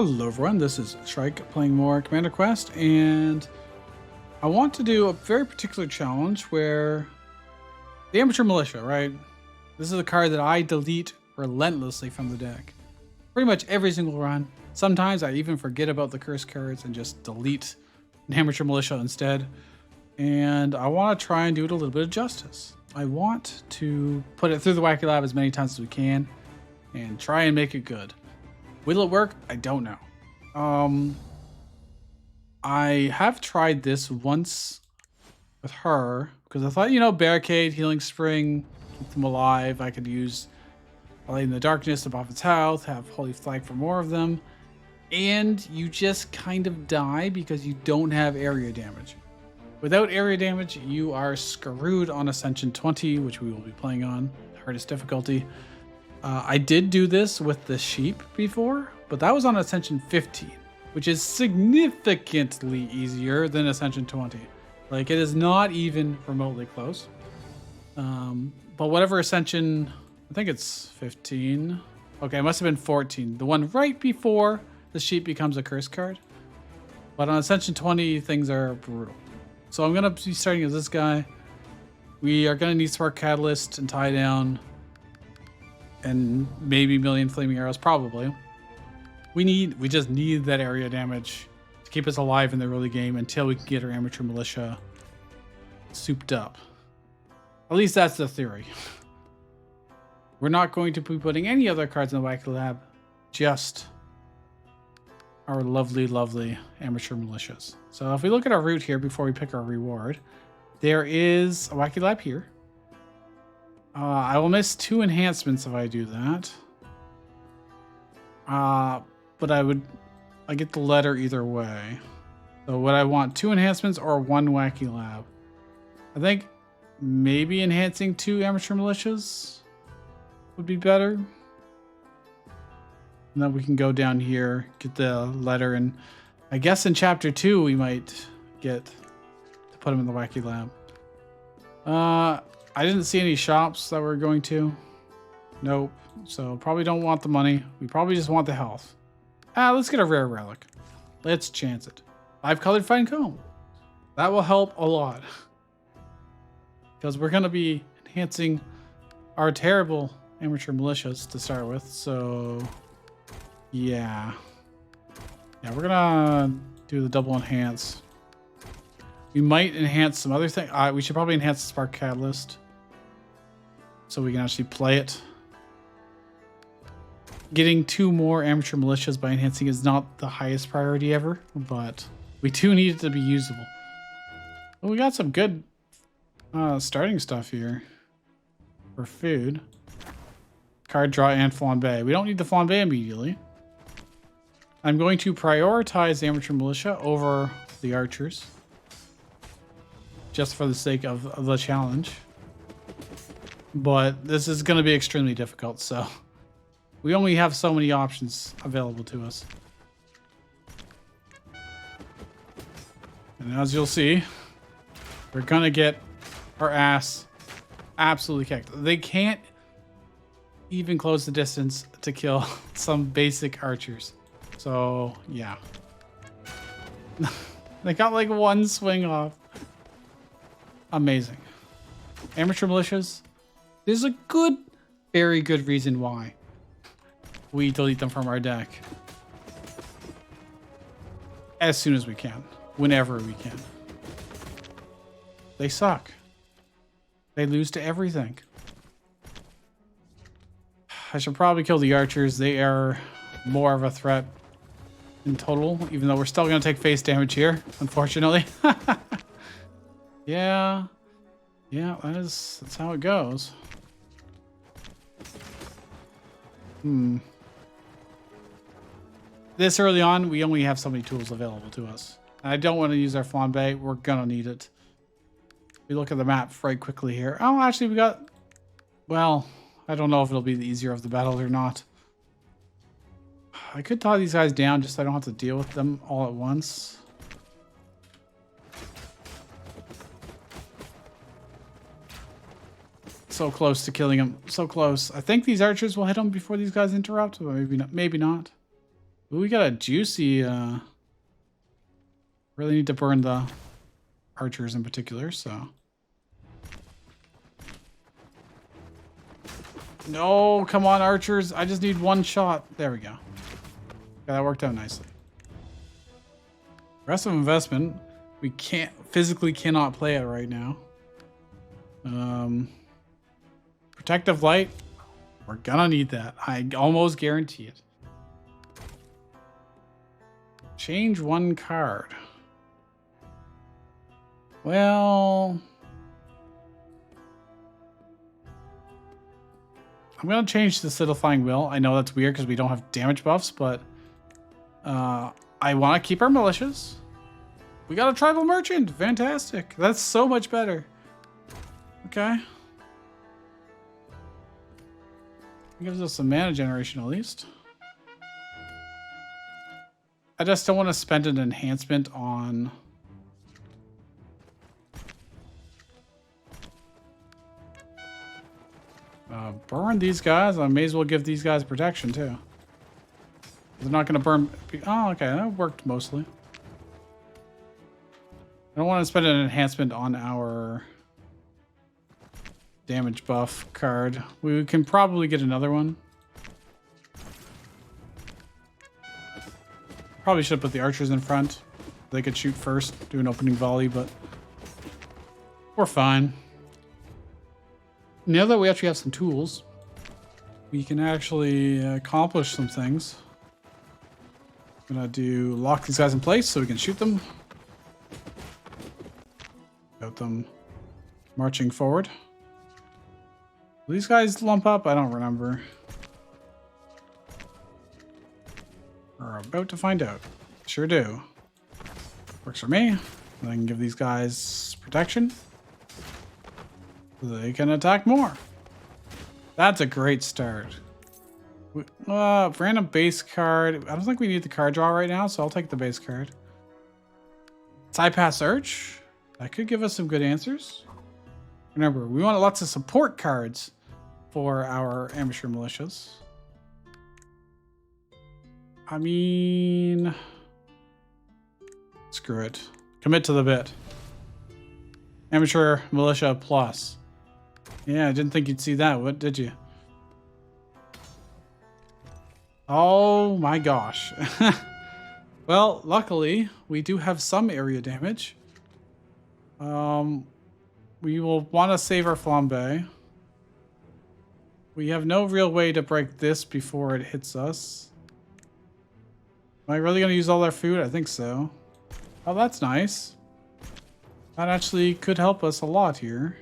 Hello everyone, this is Shrike playing more Commander Quest, and I want to do a very particular challenge where the Amateur Militia, right? This is a card that I delete relentlessly from the deck. Pretty much every single run. Sometimes I even forget about the curse cards and just delete an Amateur Militia instead. And I want to try and do it a little bit of justice. I want to put it through the Wacky Lab as many times as we can and try and make it good. Will it work? I don't know. I have tried this once with her because I thought, Barricade, Healing Spring, keep them alive. I could use Light in the Darkness to buff its health, have Holy Flag for more of them. And you just kind of die because you don't have area damage. Without area damage, you are screwed on Ascension 20, which we will be playing on hardest difficulty. I did do this with the sheep before, but that was on Ascension 15, which is significantly easier than Ascension 20. Like, it is not even remotely close. But whatever Ascension, I think it's 15. Okay, it must have been 14. The one right before the sheep becomes a curse card. But on Ascension 20, things are brutal. So I'm going to be starting as this guy. We are going to need Spark Catalyst and Tie Down. And maybe Million Flaming Arrows, probably. We just need that area damage to keep us alive in the early game until we can get our Amateur Militia souped up. At least that's the theory. We're not going to be putting any other cards in the Wacky Lab, just our lovely, lovely Amateur Militias. So if we look at our route here before we pick our reward, there is a Wacky Lab here. I will miss 2 enhancements if I do that. But I get the letter either way. So would I want 2 enhancements or 1 Wacky Lab? I think maybe enhancing 2 Amateur Militias would be better. And then we can go down here, get the letter, and I guess in Chapter 2 we might get to put them in the Wacky Lab. I didn't see any shops that we're going to. Nope. So probably don't want the money. We probably just want the health. Let's get a rare relic. Let's chance it. 5-colored fine comb. That will help a lot. Because we're going to be enhancing our terrible Amateur Militias to start with. So, yeah. Yeah, we're going to do the double enhance. We might enhance some other things. We should probably enhance the Spark Catalyst so we can actually play it. Getting 2 more Amateur Militias by enhancing is not the highest priority ever, but we do need it to be usable. Well, we got some good starting stuff here for food. Card draw and flambe. We don't need the flambe immediately. I'm going to prioritize the Amateur Militia over the archers, just for the sake of the challenge. But this is going to be extremely difficult, so we only have so many options available to us. And as you'll see, we're going to get our ass absolutely kicked. They can't even close the distance to kill some basic archers. So, yeah. They got like 1 swing off. Amazing. Amateur Militias. There's a very good reason why we delete them from our deck as soon as we can, whenever we can. They suck. They lose to everything. I should probably kill the archers. They are more of a threat in total, even though we're still going to take face damage here, unfortunately. Yeah, that's how it goes. This early on, we only have so many tools available to us. I don't want to use our flambe. We're gonna need it. We look at the map right quickly here. Oh, actually, we got... Well, I don't know if it'll be the easier of the battle or not. I could tie these guys down just so I don't have to deal with them all at once. So close to killing him. So close. I think these archers will hit him before these guys interrupt, but maybe not. Maybe not. Ooh, we got a juicy, really need to burn the archers in particular, so. No, come on, archers. I just need one shot. There we go. Yeah, that worked out nicely. Aggressive investment. We physically cannot play it right now. Protective light. We're gonna need that. I almost guarantee it. Change one card. Well, I'm gonna change the Solidifying Will. I know that's weird because we don't have damage buffs, but I want to keep our militias. We got a tribal merchant. Fantastic. That's so much better. Okay. It gives us some mana generation at least. I just don't want to spend an enhancement on... burn these guys. I may as well give these guys protection too. They're not going to burn... Oh, okay. That worked mostly. I don't want to spend an enhancement on our damage buff card. We can probably get another one. Probably should have put the archers in front. They could shoot first, do an opening volley, but we're fine. Now that we actually have some tools, we can actually accomplish some things. I'm gonna lock these guys in place so we can shoot them. Got them marching forward. Will these guys lump up? I don't remember. We're about to find out. Sure do. Works for me. I can give these guys protection so they can attack more. That's a great start. Random base card. I don't think we need the card draw right now, so I'll take the base card. Side-pass Search. That could give us some good answers. Remember, we want lots of support cards for our amateur militias. I mean... Screw it. Commit to the bit. Amateur militia plus. Yeah, I didn't think you'd see that. What did you? Oh my gosh. Well, luckily, we do have some area damage. We will want to save our flambe. We have no real way to break this before it hits us. Am I really going to use all our food? I think so. Oh, that's nice. That actually could help us a lot here.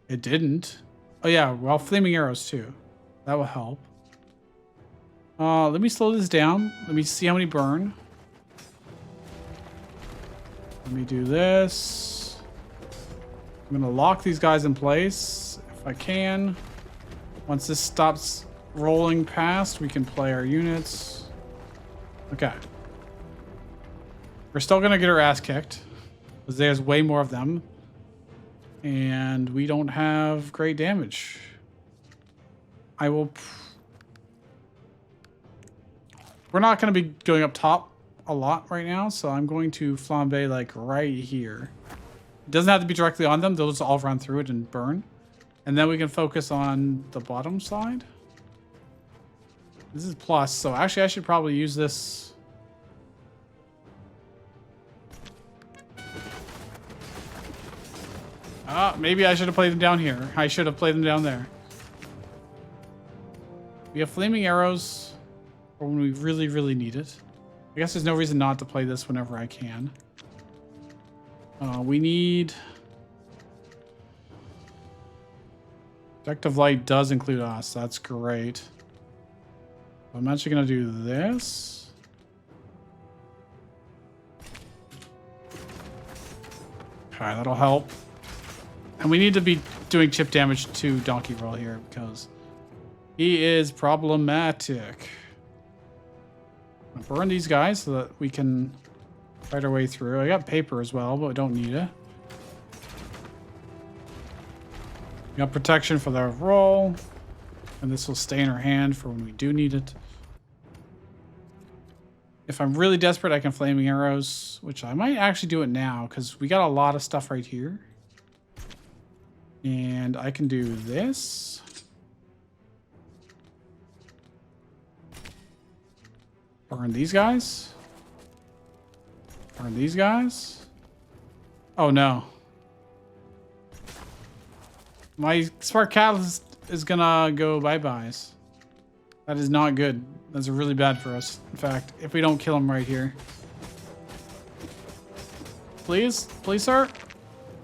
It didn't. Oh yeah, well, flaming arrows too. That will help. Let me slow this down. Let me see how many burn. Let me do this. I'm gonna lock these guys in place if I can. Once this stops rolling past, we can play our units. Okay. We're still gonna get our ass kicked because there's way more of them. And we don't have great damage. We're not going to be going up top a lot right now, so I'm going to flambe like right here. It doesn't have to be directly on them. Those all run through it and burn. And then we can focus on the bottom side. This is plus, so actually I should probably use this. Maybe I should have played them down here. I should have played them down there. We have flaming arrows for when we really, really need it. I guess there's no reason not to play this whenever I can. We need... Protective light does include us. That's great. I'm actually going to do this. Okay, that'll help. And we need to be doing chip damage to Donkey Roll here because he is problematic. I'm gonna burn these guys so that we can fight our way through. I got paper as well, but we don't need it. We got protection for the roll, and this will stay in our hand for when we do need it. If I'm really desperate, I can flaming arrows, which I might actually do it now because we got a lot of stuff right here. And I can do this. Burn these guys. Burn these guys. Oh no. My spark catalyst is gonna go bye-byes. That is not good. That's really bad for us. In fact, if we don't kill him right here. Please? Please, sir?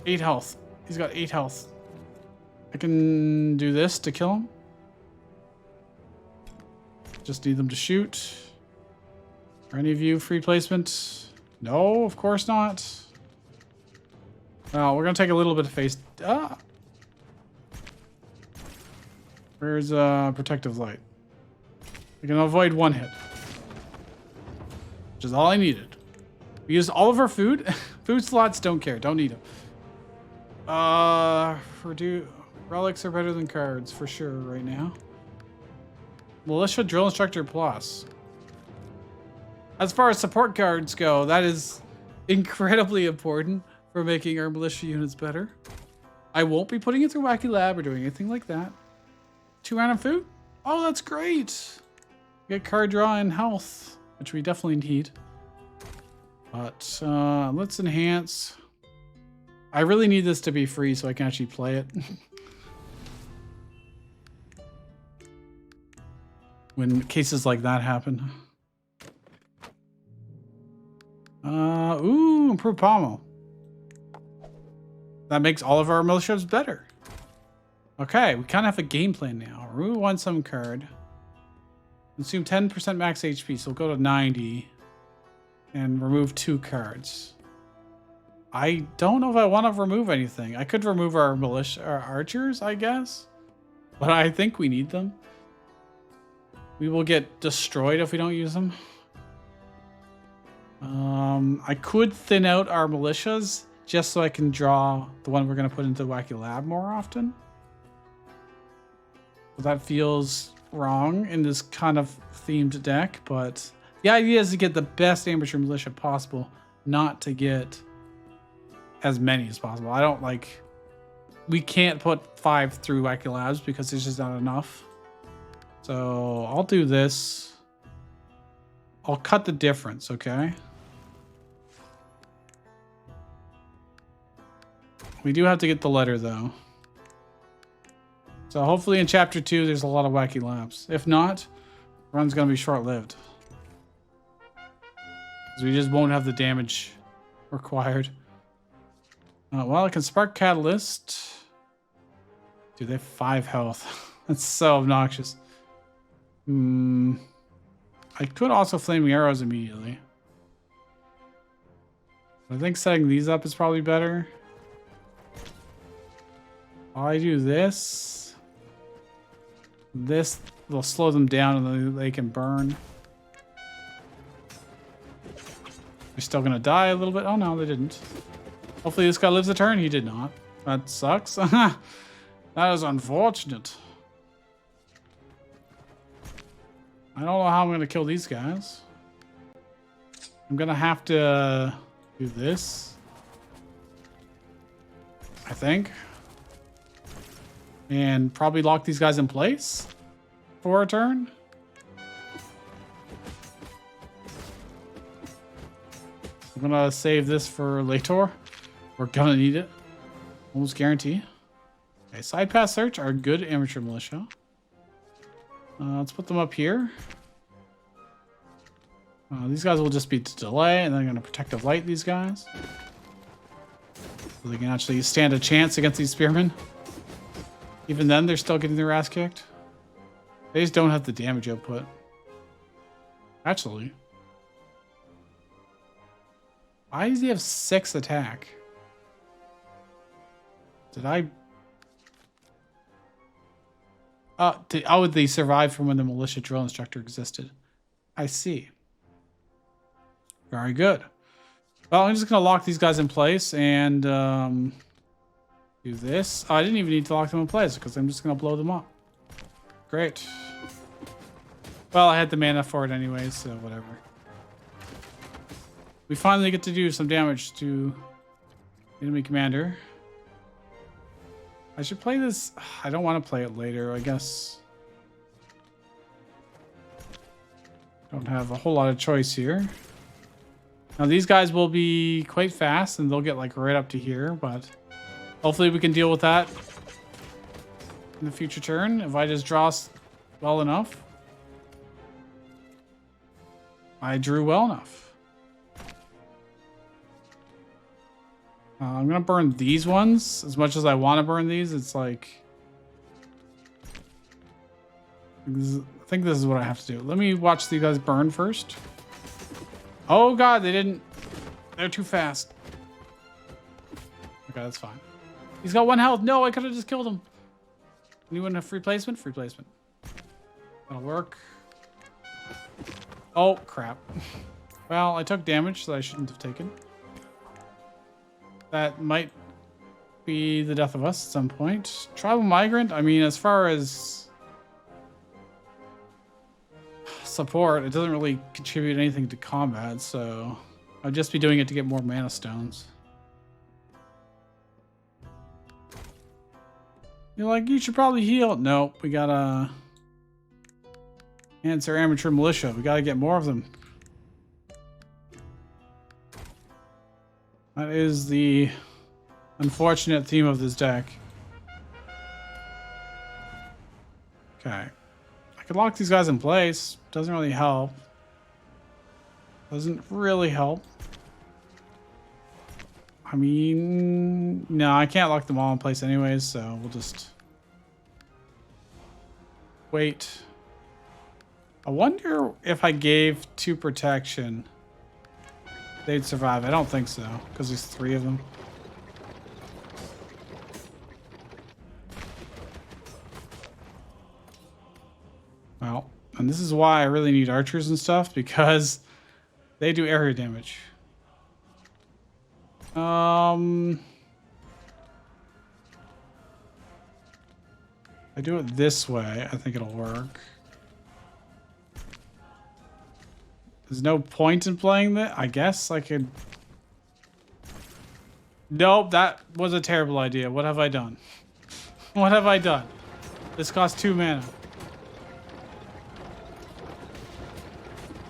8 health. He's got 8 health. I can do this to kill him. Just need them to shoot. Are any of you free placement? No, of course not. Well, we're going to take a little bit of face... Where's protective light? We can avoid 1 hit. Which is all I needed. We used all of our food. Food slots, don't care. Don't need them. Relics are better than cards for sure right now. Militia Drill Instructor Plus. As far as support cards go, that is incredibly important for making our militia units better. I won't be putting it through Wacky Lab or doing anything like that. 2 random food? Oh, that's great. Get card draw and health, which we definitely need. But let's enhance. I really need this to be free so I can actually play it. When cases like that happen. Ooh, improved pommel. That makes all of our militias better. Okay, we kind of have a game plan now. Remove 1 summon card. Consume 10% max HP, so we'll go to 90. And remove 2 cards. I don't know if I want to remove anything. I could remove our militia, our archers, I guess. But I think we need them. We will get destroyed if we don't use them. I could thin out our militias just so I can draw the one we're going to put into the Wacky Lab more often. But that feels wrong in this kind of themed deck, but the idea is to get the best amateur militia possible, not to get as many as possible. I don't like... We can't put 5 through Wacky Labs because there's just not enough. So I'll do this. I'll cut the difference, okay? We do have to get the letter, though. So hopefully in Chapter 2, there's a lot of Wacky Labs. If not, run's going to be short-lived. Because we just won't have the damage required. Well, I can spark Catalyst. Dude, they have 5 health. That's so obnoxious. I could also Flaming Arrows immediately. I think setting these up is probably better. I do this. This will slow them down and then they can burn. They're still gonna die a little bit. Oh no, they didn't. Hopefully this guy lives a turn. He did not. That sucks. That is unfortunate. I don't know how I'm gonna kill these guys. I'm gonna have to do this, I think. And probably lock these guys in place for a turn. I'm gonna save this for later. We're gonna need it. Almost guarantee. Okay, side path search are good amateur militia. Let's put them up here. These guys will just be to delay, and then I'm gonna protective light these guys. So they can actually stand a chance against these spearmen. Even then, they're still getting their ass kicked. They just don't have the damage output. Actually. Why does he have 6 attack? Did I... oh, they survived from when the militia drill instructor existed. I see. Very good. Well, I'm just going to lock these guys in place and do this. Oh, I didn't even need to lock them in place because I'm just going to blow them up. Great. Well, I had the mana for it anyways, so whatever. we finally get to do some damage to enemy commander. I should play this. I don't want to play it later, I guess. Don't have a whole lot of choice here. Now these guys will be quite fast and they'll get like right up to here, but hopefully we can deal with that in the future turn if I just draw well enough. I drew well enough. I'm gonna burn these ones as much as I want to burn these. It's like I think this is what I have to do. Let me watch these guys burn first. Oh god, they didn't. They're too fast. Okay, that's fine. He's got 1 health. No, I could have just killed him. Anyone have free placement? Free placement. That'll work. Oh, crap. Well, I took damage that I shouldn't have taken. That might be the death of us at some point. Tribal migrant? I mean, as far as support, it doesn't really contribute anything to combat, so I'd just be doing it to get more mana stones. You're like, you should probably heal. Nope, we gotta answer amateur militia. We gotta get more of them. That is the unfortunate theme of this deck. Okay. I could lock these guys in place. Doesn't really help. Doesn't really help. I mean, no, I can't lock them all in place anyways, so we'll just wait. I wonder if I gave 2 protection, they'd survive. I don't think so, because there's 3 of them. Well, and this is why I really need archers and stuff, because they do area damage. I do it this way, I think it'll work. There's no point in playing that. I guess I could... Nope, that was a terrible idea. What have I done? What have I done? This costs 2 mana.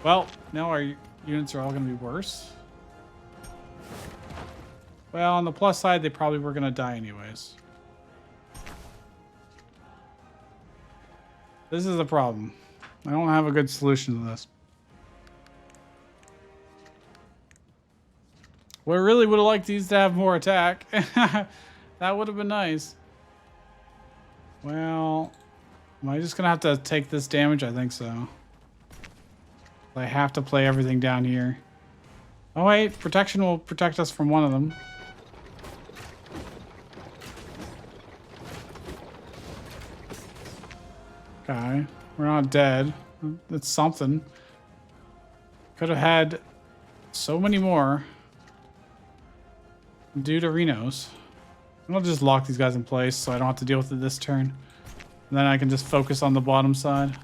Well, now our units are all going to be worse. Well, on the plus side, they probably were going to die anyways. This is a problem. I don't have a good solution to this. Well, I really would have liked these to have more attack. That would have been nice. Well, am I just going to have to take this damage? I think so. I have to play everything down here. Oh wait, protection will protect us from one of them. Okay, we're not dead. That's something. Could have had so many more due to Renos. I'll just lock these guys in place so I don't have to deal with it this turn. And then I can just focus on the bottom side.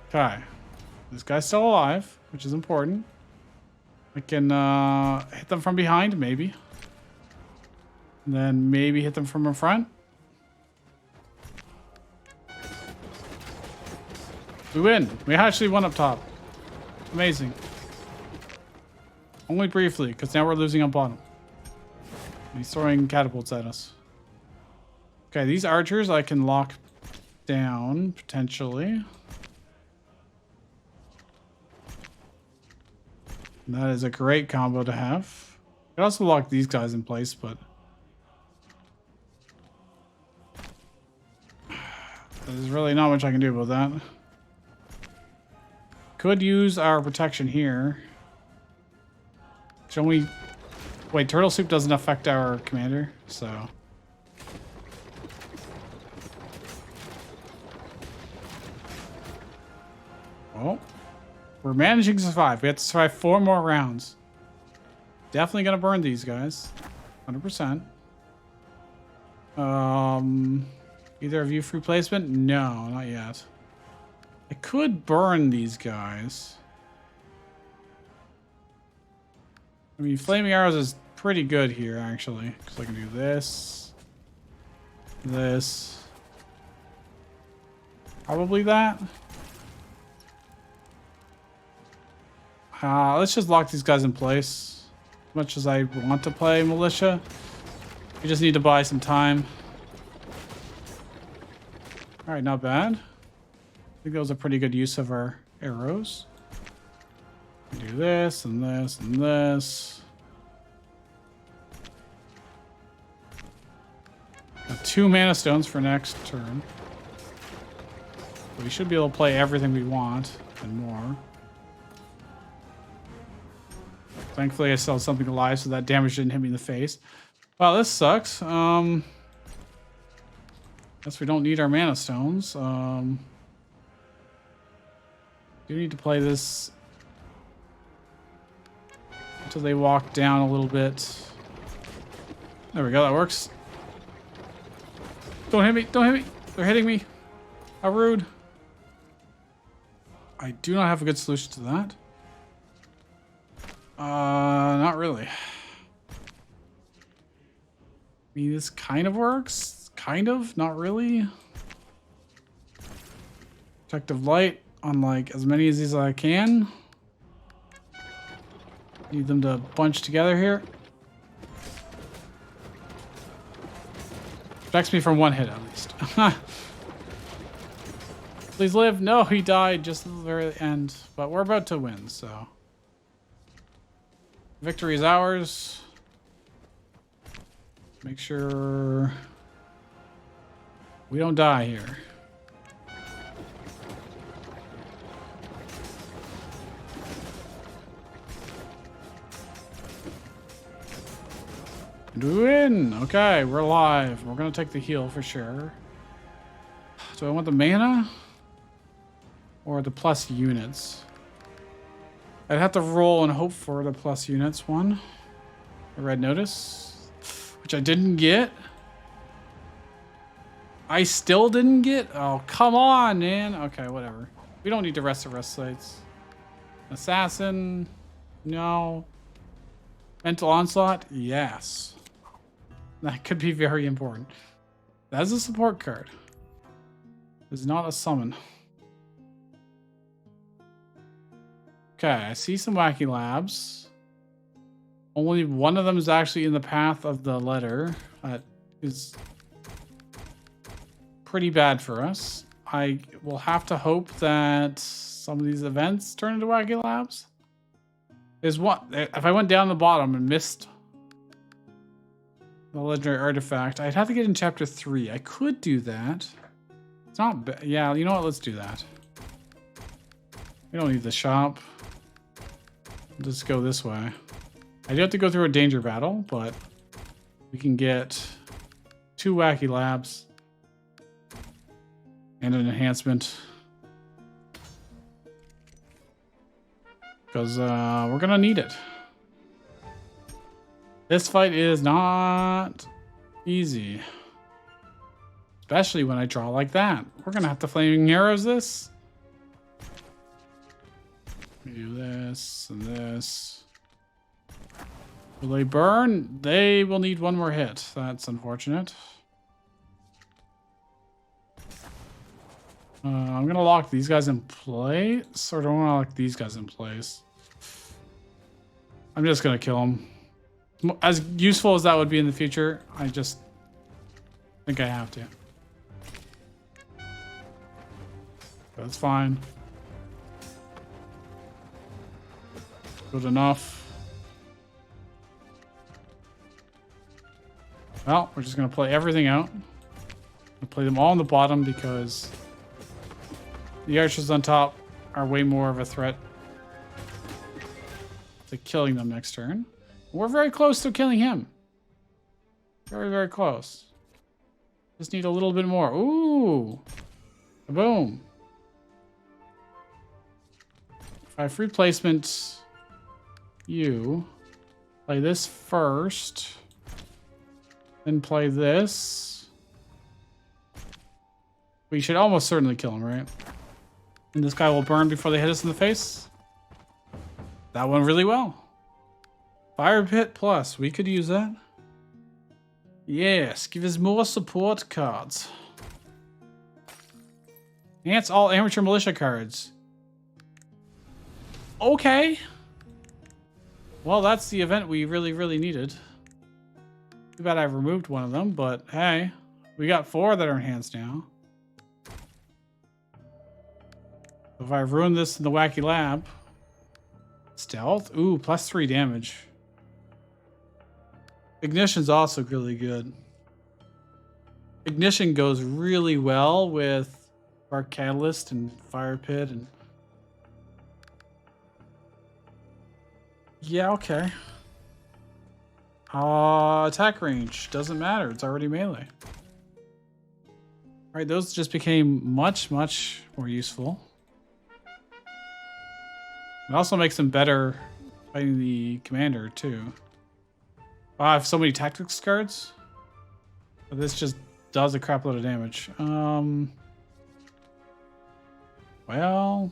Okay, this guy's still alive, which is important. I can hit them from behind, maybe. And then maybe hit them from in front. We win. We actually won up top. Amazing. Only briefly, because now we're losing on bottom. He's throwing catapults at us. Okay, these archers I can lock down, potentially. And that is a great combo to have. I could also lock these guys in place, but there's really not much I can do about that. Could use our protection here. Should we... Wait, turtle soup doesn't affect our commander, so... Well, we're managing to survive. We have to survive 4 more rounds. Definitely gonna burn these guys. 100%. Either Either of you free placement? No, not yet. I could burn these guys. I mean, flaming arrows is pretty good here, actually. Because I can do this. This. Probably that. Let's just lock these guys in place. As much as I want to play militia, we just need to buy some time. Alright, not bad. I think that was a pretty good use of our arrows. Do this and this and this. Got 2 mana stones for next turn. We should be able to play everything we want and more. Thankfully, I still have something alive, so that damage didn't hit me in the face. Wow, this sucks. Guess we don't need our mana stones. Do need to play this until they walk down a little bit. There we go, that works. Don't hit me, don't hit me. They're hitting me. How rude. I do not have a good solution to that. Not really. I mean, this kind of works. Kind of, not really. Protective light on like as many of these as I can. Need them to bunch together here. Protects me from one hit at least. Please live. No, he died just at the very end. But we're about to win, so. Victory is ours. Make sure we don't die here. Win! Okay, we're alive. We're gonna take the heal for sure. Do I want the mana? Or the plus units? I'd have to roll and hope for the plus units one. A red notice, which I didn't get. I still didn't get? Oh, come on, man. Okay, whatever. We don't need to rest sites. Assassin, no. Mental onslaught, yes. That could be very important. That's a support card. It's not a summon. Okay, I see some wacky labs. Only one of them is actually in the path of the letter. That is pretty bad for us. I will have to hope that some of these events turn into wacky labs. Is what if I went down the bottom and missed the legendary artifact? I'd have to get in chapter 3. I could do that. It's not bad. Yeah, you know what? Let's do that. We don't need the shop. Let's go this way. I do have to go through a danger battle, but we can get 2 wacky labs and an enhancement. Because we're gonna need it. This fight is not easy. Especially when I draw like that. We're gonna have to flaming arrows this. We do this and this. Will they burn? They will need one more hit. That's unfortunate. I'm gonna lock these guys in place, or do I want to lock these guys in place? I'm just gonna kill them. As useful as that would be in the future, I just think I have to. That's fine. Good enough. Well, we're just gonna play everything out. We'll play them all on the bottom because the archers on top are way more of a threat to killing them next turn. We're very close to killing him. Very, very close. Just need a little bit more. Ooh. Boom. If I free placement you, play this first, then play this. We should almost certainly kill him, right? And this guy will burn before they hit us in the face. That went really well. Fire pit plus. We could use that. Yes, give us more support cards. Enhance all amateur militia cards. Okay. Well, that's the event we really, really needed. Too bad I removed one of them, but hey, we got 4 that are enhanced now. If I ruin this in the wacky lab. Stealth? Ooh, plus 3 damage. Ignition's also really good. Ignition goes really well with Spark Catalyst and Fire Pit and... Yeah, okay. Attack range. Doesn't matter. It's already melee. Alright, those just became much, much more useful. It also makes them better fighting the commander, too. Wow, I have so many tactics cards. But this just does a crap load of damage. Well...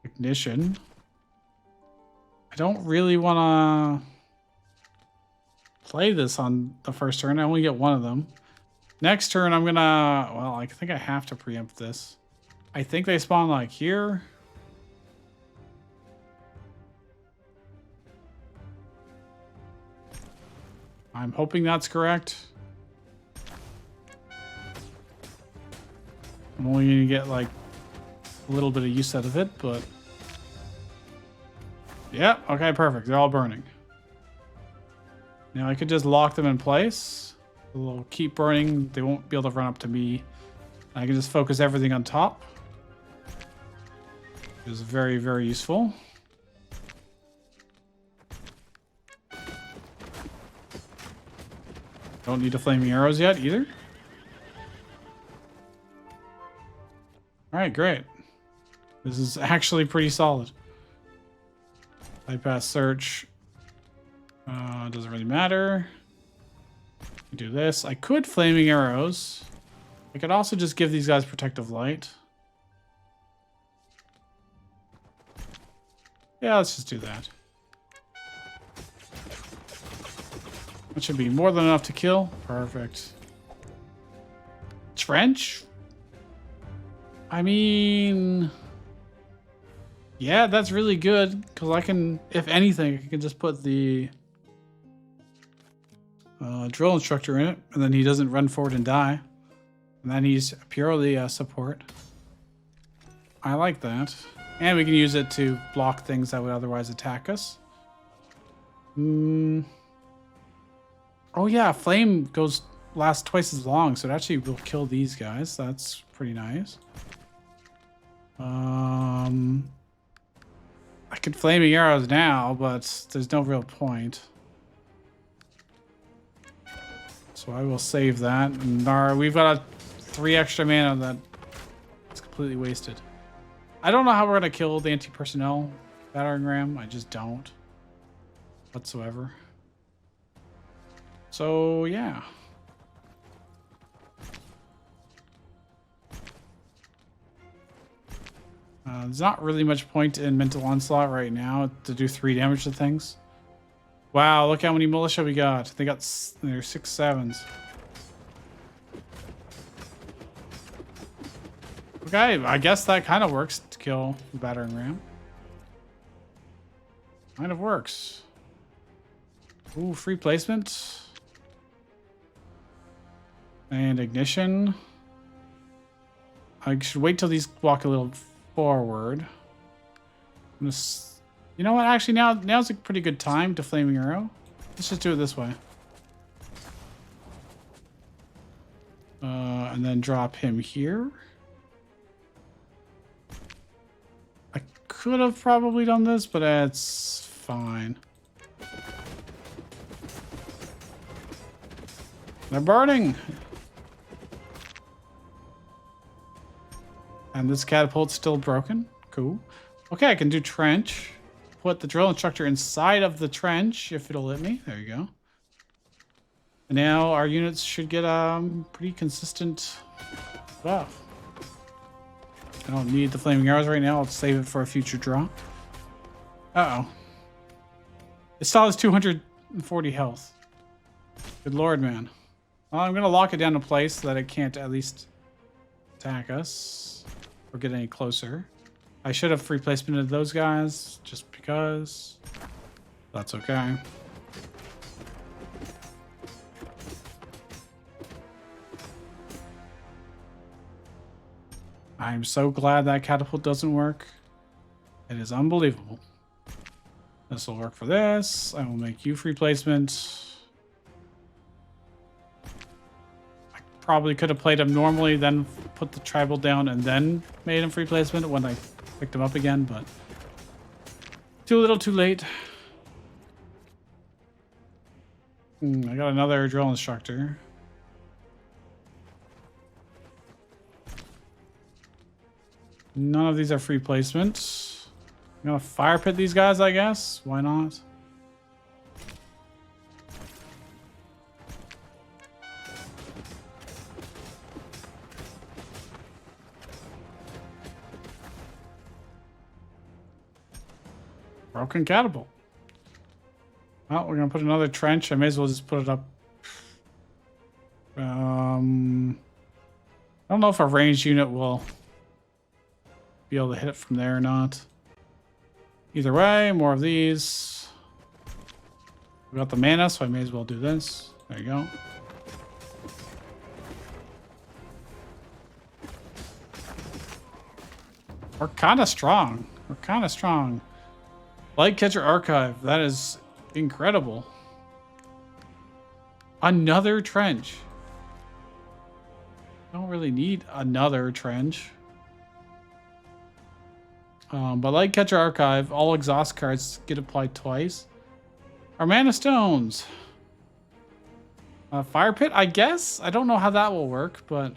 Ignition. I don't really want to play this on the first turn. I only get one of them. Next turn, I'm gonna... Well, I think I have to preempt this. I think they spawn, like, here. I'm hoping that's correct. I'm only gonna get, like, a little bit of use out of it, but... Yeah, okay, perfect. They're all burning. Now I could just lock them in place. They'll keep burning. They won't be able to run up to me. I can just focus everything on top. Which is very, very useful. Don't need the flaming arrows yet either. Alright, great. This is actually pretty solid. Bypass search. Doesn't really matter. Do this. I could flaming arrows. I could also just give these guys protective light. Yeah, let's just do that. That should be more than enough to kill. Perfect. Trench? I mean... Yeah, that's really good. Because I can, if anything, I can just put the drill instructor in it. And then he doesn't run forward and die. And then he's purely support. I like that. And we can use it to block things that would otherwise attack us. Oh yeah, flame lasts twice as long, so it actually will kill these guys. That's pretty nice. I could flaming arrows now, but there's no real point. So I will save that. And we've got 3 extra mana that it's completely wasted. I don't know how we're gonna kill the anti-personnel battering ram. I just don't whatsoever. So yeah. There's not really much point in mental onslaught right now to do 3 damage to things. Wow, look how many militia we got. They got their 6 7s. Okay, I guess that kind of works to kill the battering ram. Kind of works. Ooh, free placement. And ignition. I should wait till these walk a little forward. I'm just, you know what? Actually, now's a pretty good time to flaming arrow. Let's just do it this way. And then drop him here. I could have probably done this, but it's fine. They're burning. And this catapult's still broken. Cool. Okay, I can do trench. Put the drill instructor inside of the trench if it'll let me. There you go. And now our units should get pretty consistent buff. I don't need the flaming arrows right now. I'll save it for a future draw. Uh-oh. It still has 240 health. Good lord, man. Well, I'm going to lock it down in place so that it can't at least attack us or get any closer. I should have free placemented those guys just because. That's okay. I'm so glad that catapult doesn't work. It is unbelievable. This will work for this. I will make you free placement. I probably could have played him normally, then put the tribal down, and then made him free placement when I picked him up again, but too little, too late. I got another drill instructor. None of these are free placement. I'm gonna fire pit these guys, I guess. Why not? Broken catapult. Well, we're gonna put another trench. I may as well just put it up. I don't know if a ranged unit will be able to hit it from there or not. Either way, more of these. We got the mana, so I may as well do this. There you go. We're kind of strong. We're kind of strong. Lightcatcher Archive. That is incredible. Another trench. Don't really need another trench. But Lightcatcher Archive, all exhaust cards get applied twice. Our mana stones. Fire pit, I guess. I don't know how that will work, but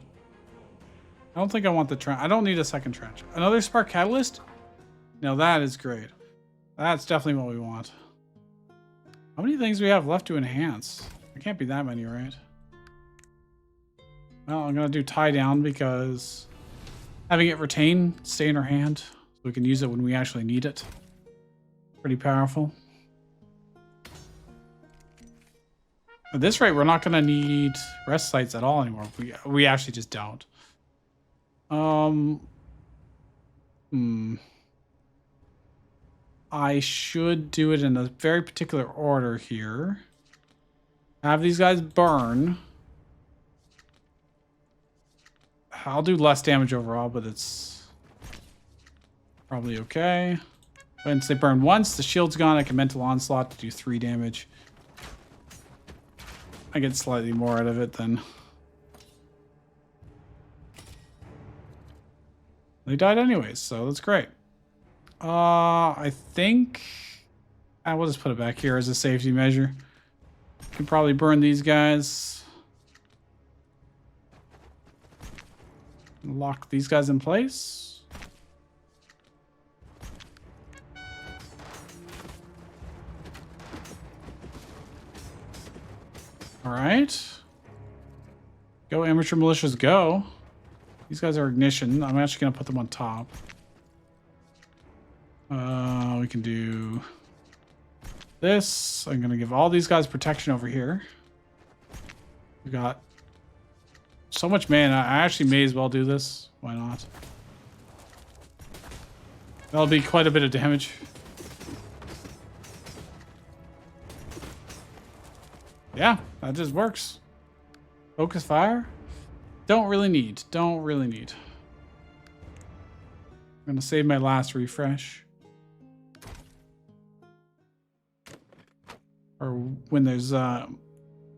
I don't think I want the trench. I don't need a second trench. Another spark catalyst? Now that is great. That's definitely what we want. How many things do we have left to enhance? There can't be that many, right? Well, I'm gonna do tie down because having it retain, stay in our hand. We can use it when we actually need it. Pretty powerful. At this rate, we're not going to need rest sites at all anymore. We actually just don't. I should do it in a very particular order here. Have these guys burn. I'll do less damage overall, but it's probably okay. Once they burn once, the shield's gone. I can mental onslaught to do 3 damage. I get slightly more out of it than... They died anyways, so that's great. I think... I will just put it back here as a safety measure. Can probably burn these guys. Lock these guys in place. All right. Go amateur militias, go. These guys are ignition. I'm actually going to put them on top. We can do this. I'm going to give all these guys protection over here. We got so much mana. I actually may as well do this. Why not? That'll be quite a bit of damage. Yeah, that just works. Focus fire. Don't really need. Don't really need. I'm gonna save my last refresh. Or when there's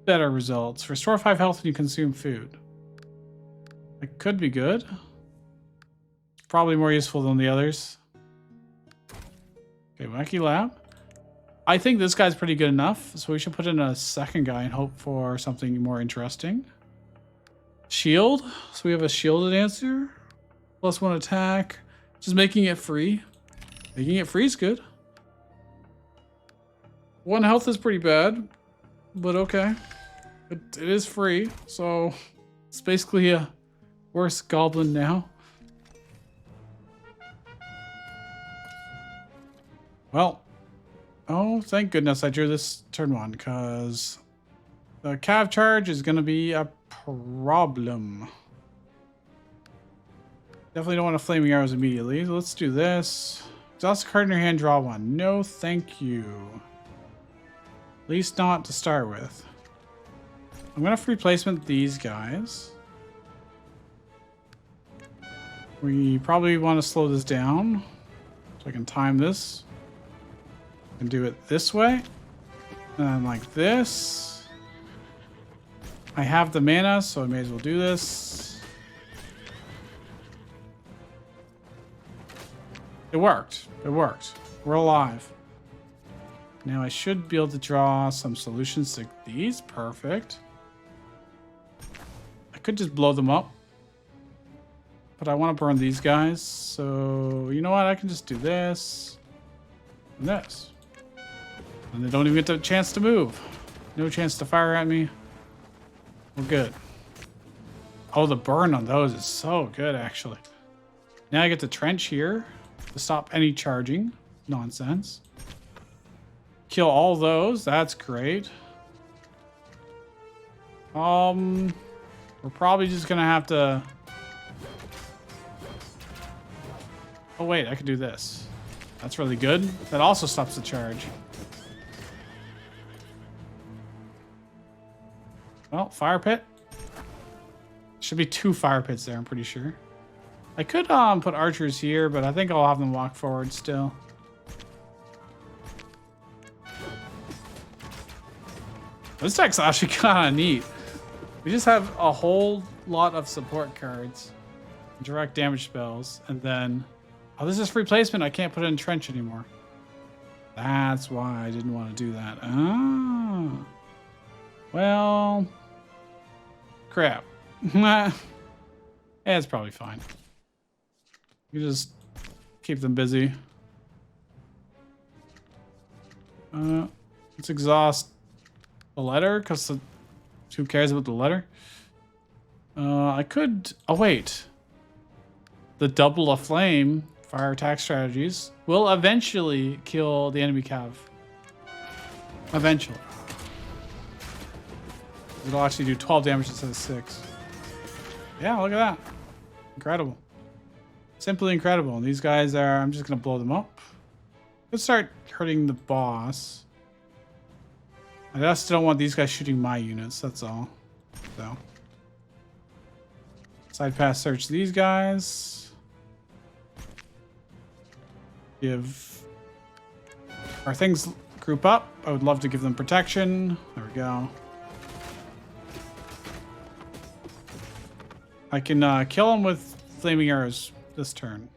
better results. Restore 5 health when you consume food. It could be good. Probably more useful than the others. Okay, Wacky Lab. I think this guy's pretty good enough, so we should put in a second guy and hope for something more interesting. Shield. So we have a shielded answer. +1 attack. Just making it free. Making it free is good. 1 health is pretty bad, but okay. It is free, so it's basically a Worst goblin now. Well, oh, thank goodness I drew this turn 1, because the cav charge is going to be a problem. Definitely don't want to flaming arrows immediately. So let's do this. Exhaust a card in your hand, draw 1. No, thank you. At least not to start with. I'm going to free placement these guys. We probably want to slow this down so I can time this. And do it this way. And then like this. I have the mana, so I may as well do this. It worked. It worked. We're alive. Now I should be able to draw some solutions to these. Perfect. I could just blow them up. But I want to burn these guys. So, you know what? I can just do this. And this. And they don't even get the chance to move. No chance to fire at me. We're good. Oh, the burn on those is so good, actually. Now I get the trench here to stop any charging nonsense. Kill all those. That's great. We're probably just gonna have to... Oh, wait, I could do this. That's really good. That also stops the charge. Well, fire pit. Should be 2 fire pits there, I'm pretty sure. I could put archers here, but I think I'll have them walk forward still. This deck's actually kind of neat. We just have a whole lot of support cards, direct damage spells, and then... Oh, this is free placement. I can't put it in trench anymore. That's why I didn't want to do that. Ah. Well... Crap. Yeah, it's probably fine. You just keep them busy. Let's exhaust the letter, because who cares about the letter? I could... Oh, wait. The double a flame fire attack strategies will eventually kill the enemy cav. Eventually. It'll actually do 12 damage instead of 6. Yeah, look at that. Incredible. Simply incredible. And these guys are... I'm just going to blow them up. Let's start hurting the boss. I just don't want these guys shooting my units. That's all. So. Side pass search these guys. Give... Our things group up. I would love to give them protection. There we go. I can kill him with flaming arrows this turn.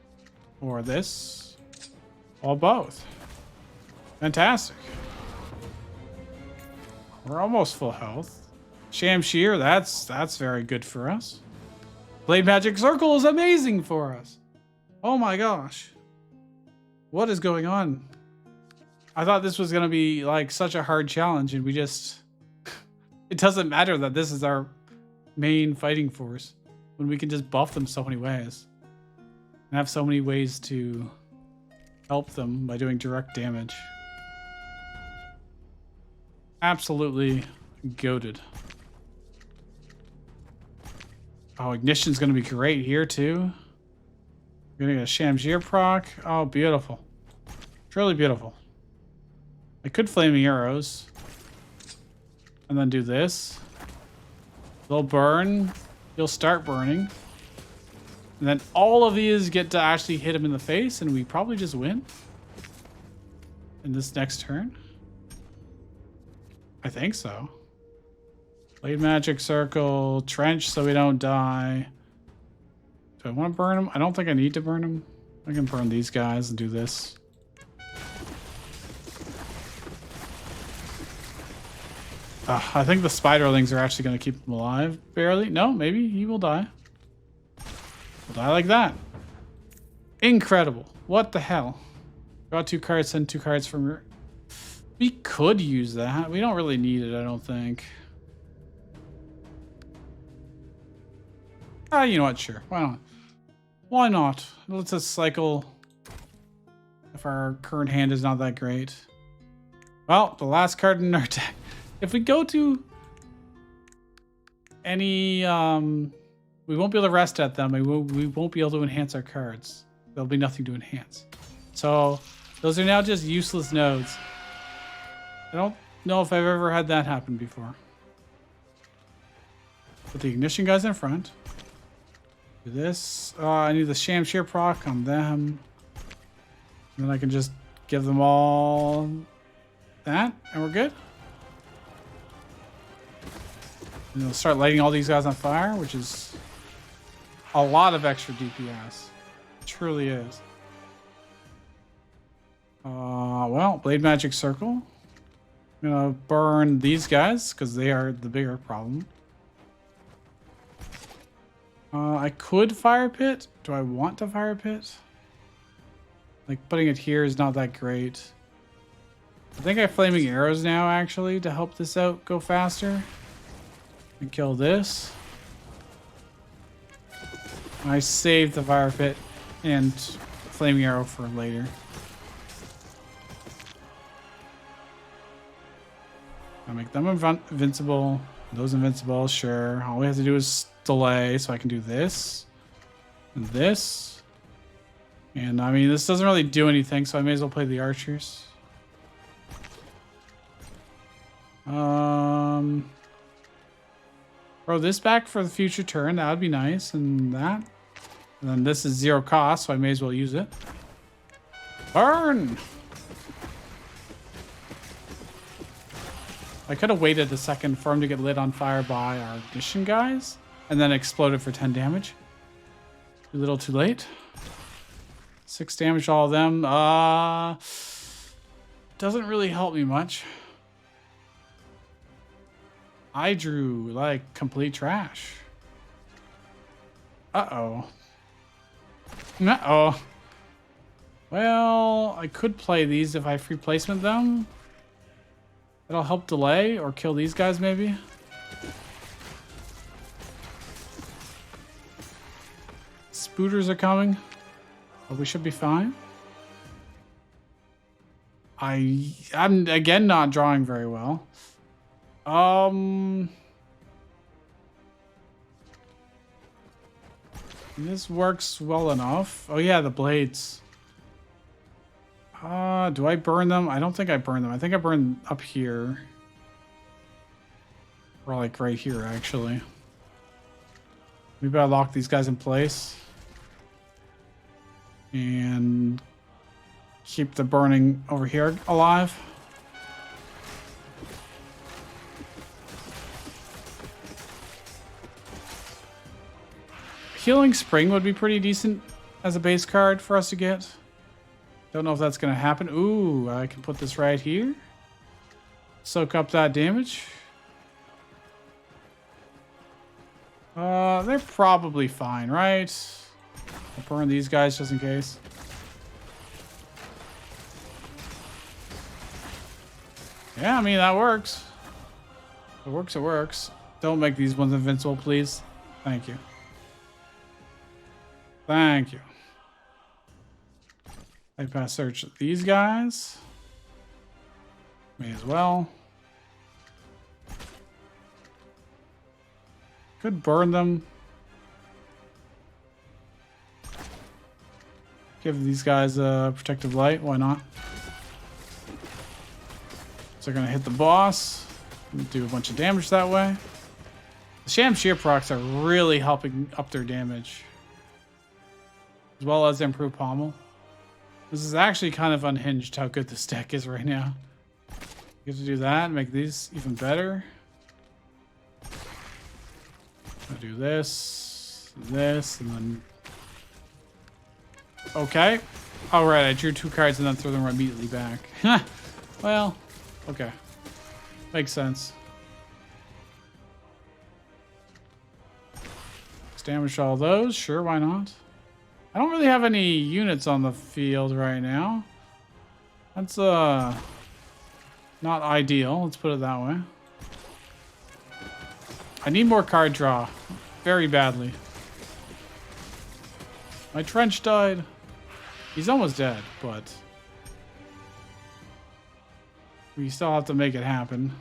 Or this. Or both. Fantastic. We're almost full health. Shamshir, that's very good for us. Blade Magic Circle is amazing for us. Oh my gosh. What is going on? I thought this was going to be like such a hard challenge, and we just... It doesn't matter that this is our main fighting force, when we can just buff them so many ways. And have so many ways to help them by doing direct damage. Absolutely goated. Oh, Ignition's going to be great here too. We're going to get a Shamshir proc. Oh, beautiful. Truly beautiful. I could Flaming Arrows. And then do this. They'll burn. You'll start burning. And then all of these get to actually hit him in the face, and we probably just win. In this next turn. I think so. Blade Magic Circle. Trench so we don't die. Do I want to burn him? I don't think I need to burn him. I can burn these guys and do this. I think the spiderlings are actually going to keep him alive. Barely. No, maybe he will die. He'll die like that. Incredible. What the hell? Draw 2 cards, send 2 cards from your... We could use that. We don't really need it, I don't think. You know what? Sure. Why not? Why not? It lets us cycle if our current hand is not that great. Well, the last card in our deck. If we go to any, we won't be able to rest at them. We won't be able to enhance our cards. There'll be nothing to enhance. So those are now just useless nodes. I don't know if I've ever had that happen before. Put the ignition guys in front. Do this. I need the Shamshir proc on them. And then I can just give them all that, and we're good. And we'll start lighting all these guys on fire, which is a lot of extra DPS. It truly is. Well, Blade Magic Circle. I'm gonna burn these guys because they are the bigger problem. I could Fire Pit. Do I want to Fire Pit? Like, putting it here is not that great. I think I have Flaming Arrows now, actually, to help this out go faster. And kill this. I saved the Fire Pit and Flaming Arrow for later. I make them invincible. Those invincible, sure. All we have to do is delay, so I can do this. And this. And I mean, this doesn't really do anything, so I may as well play the archers. Throw this back for the future turn. That would be nice. And that. And then this is 0 cost, so I may as well use it. Burn! I could have waited a second for him to get lit on fire by our ignition guys. And then exploded for 10 damage. Too little too late. 6 damage to all of them. Doesn't really help me much. I drew like complete trash. Uh-oh. Uh-oh. Well, I could play these if I free placement them. That'll help delay or kill these guys maybe. Spooters are coming. But we should be fine. I'm again not drawing very well. This works well enough. Oh yeah, the blades. Do I burn them? I don't think I burn them. I think I burn up here. Or like right here, actually. Maybe I lock these guys in place. And keep the burning over here alive. Healing Spring would be pretty decent as a base card for us to get. Don't know if that's going to happen. Ooh, I can put this right here. Soak up that damage. They're probably fine, right? I'll burn these guys just in case. Yeah, I mean, that works. It works, it works. Don't make these ones invincible, please. Thank you. Thank you. I pass search these guys. May as well. Could burn them. Give these guys a protective light. Why not? So they're going to hit the boss. Do a bunch of damage that way. The Shamshir procs are really helping up their damage. As well as improve pommel. This is actually kind of unhinged how good this deck is right now. You have to do that and make these even better. I'll do this, and then... Okay. Alright, I drew 2 cards and then threw them immediately back. Well, okay. Makes sense. Let's damage all those. Sure, why not? I don't really have any units on the field right now. That's not ideal, let's put it that way. I need more card draw very badly. My trench died. He's almost dead, but we still have to make it happen.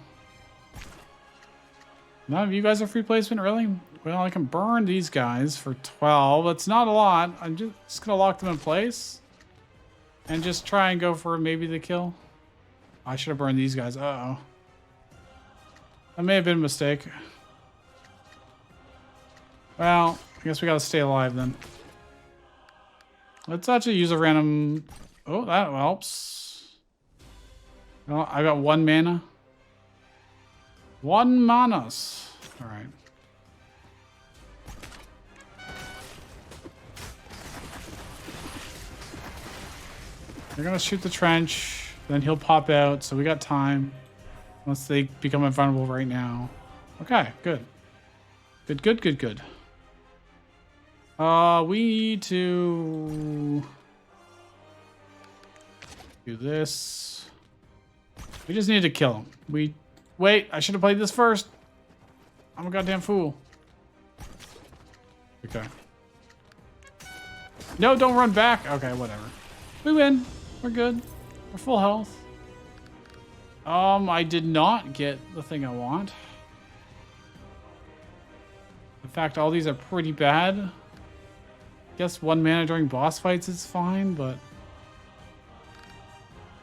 None of you guys are free placement, really? Well, I can burn these guys for 12. That's not a lot. I'm just gonna lock them in place and just try and go for maybe the kill. I should have burned these guys. Uh-oh. That may have been a mistake. Well, I guess we gotta stay alive then. Let's actually use a random... Oh, that helps. Oh, I got 1 mana. 1 manas. All right. They're gonna shoot the trench, then he'll pop out, so we got time. Unless they become invulnerable right now. Okay, good. Good. We need to do this. We just need to kill him. Wait, I should have played this first. I'm a goddamn fool. Okay. No, don't run back. Okay, whatever. We win. We're good. We're full health. I did not get the thing I want. In fact, all these are pretty bad. Guess 1 mana during boss fights is fine, but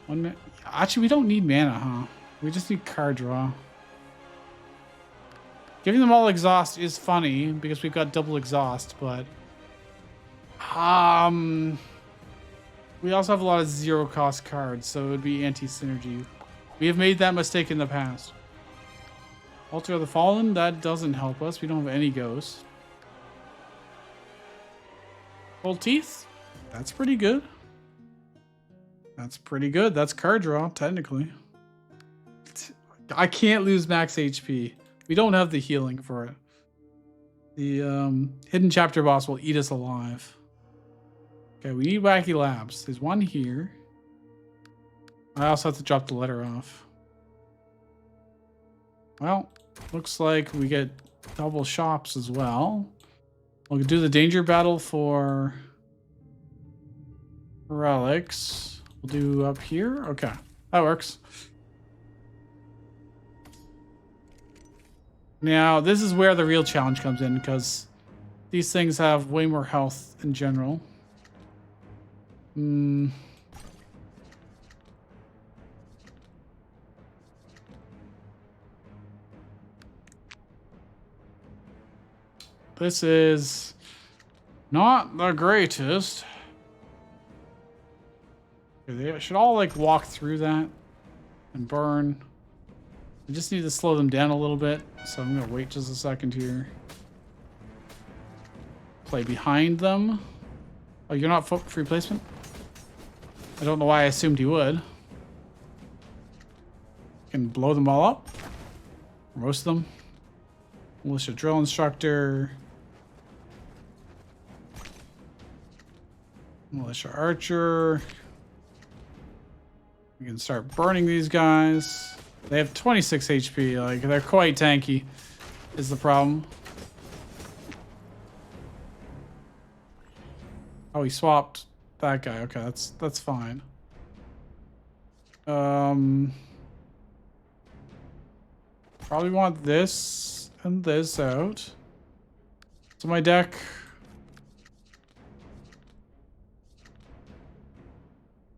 1 mana. Actually, we don't need mana, huh? We just need card draw. Giving them all exhaust is funny because we've got double exhaust, but we also have a lot of 0 cost cards, so it would be anti-synergy. We have made that mistake in the past. Altar of the Fallen, that doesn't help us. We don't have any ghosts. Full Teeth, that's pretty good. That's pretty good. That's card draw, technically. I can't lose max HP. We don't have the healing for it. The hidden chapter boss will eat us alive. Okay, we need Wacky Labs. There's one here. I also have to drop the letter off. Well, looks like we get double shops as well. We'll do the danger battle for relics. We'll do up here. Okay, that works. Now, this is where the real challenge comes in, because these things have way more health in general. This is not the greatest. They should all like walk through that and burn. I just need to slow them down a little bit, so I'm gonna wait just a second here. Play behind them. Oh, you're not free placement? I don't know why I assumed you would. Can blow them all up. Roast them. Militia drill instructor. Militia archer. We can start burning these guys. They have 26 HP. Like, they're quite tanky, is the problem. Oh, he swapped that guy. Okay, that's fine. Probably want this and this out. So my deck.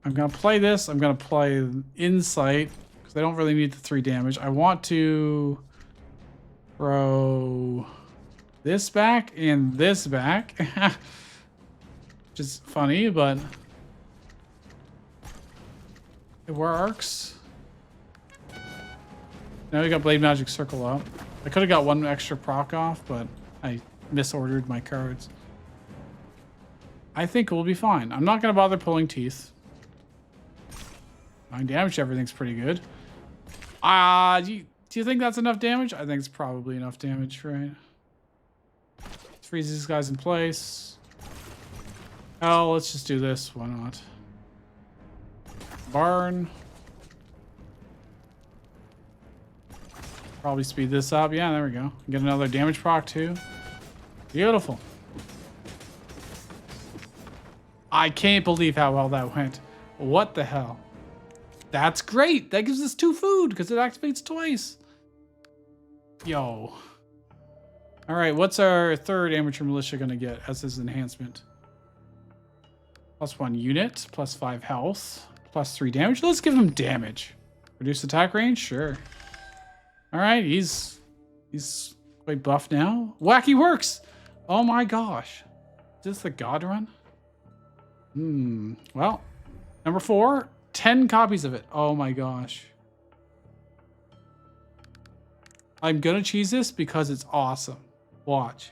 I'm gonna play this. I'm gonna play Insight because I don't really need the 3 damage. I want to throw this back and this back. Which is funny, but it works. Now we got Blade Magic Circle up. I could have got 1 extra proc off, but I misordered my cards. I think we'll be fine. I'm not going to bother pulling teeth. 9 damage, everything's pretty good. Do you think that's enough damage? I think it's probably enough damage, right? Let's freeze these guys in place. Oh, let's just do this. Why not? Barn. Probably speed this up. Yeah, there we go. Get another damage proc too. Beautiful. I can't believe how well that went. What the hell? That's great. That gives us 2 food because it activates twice. Yo. All right, what's our third amateur militia going to get as his enhancement? +1 unit, +5 health, +3 damage. Let's give him damage. Reduce attack range? Sure. All right, he's quite buff now. Wacky works. Oh my gosh. Is this the god run? Well, number 4, 10 copies of it. Oh my gosh. I'm gonna cheese this because it's awesome. Watch.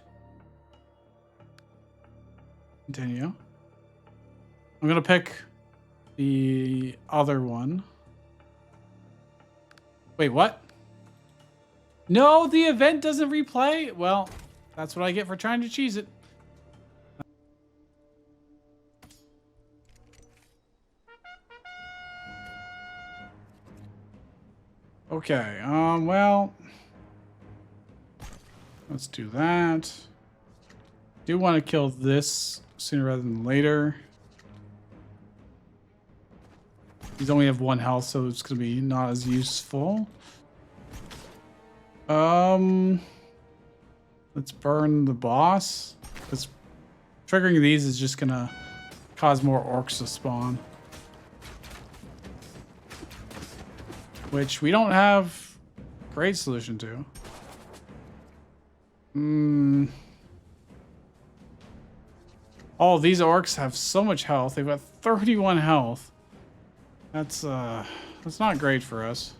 Continue. I'm gonna pick the other one. Wait, what? No, the event doesn't replay? Well, that's what I get for trying to cheese it. Okay, well, let's do that. Do want to kill this sooner rather than later. He's only have 1 health, so it's gonna be not as useful. Let's burn the boss. Because triggering these is just gonna cause more orcs to spawn. Which we don't have a great solution to. Oh, these orcs have so much health. They've got 31 health. That's not great for us.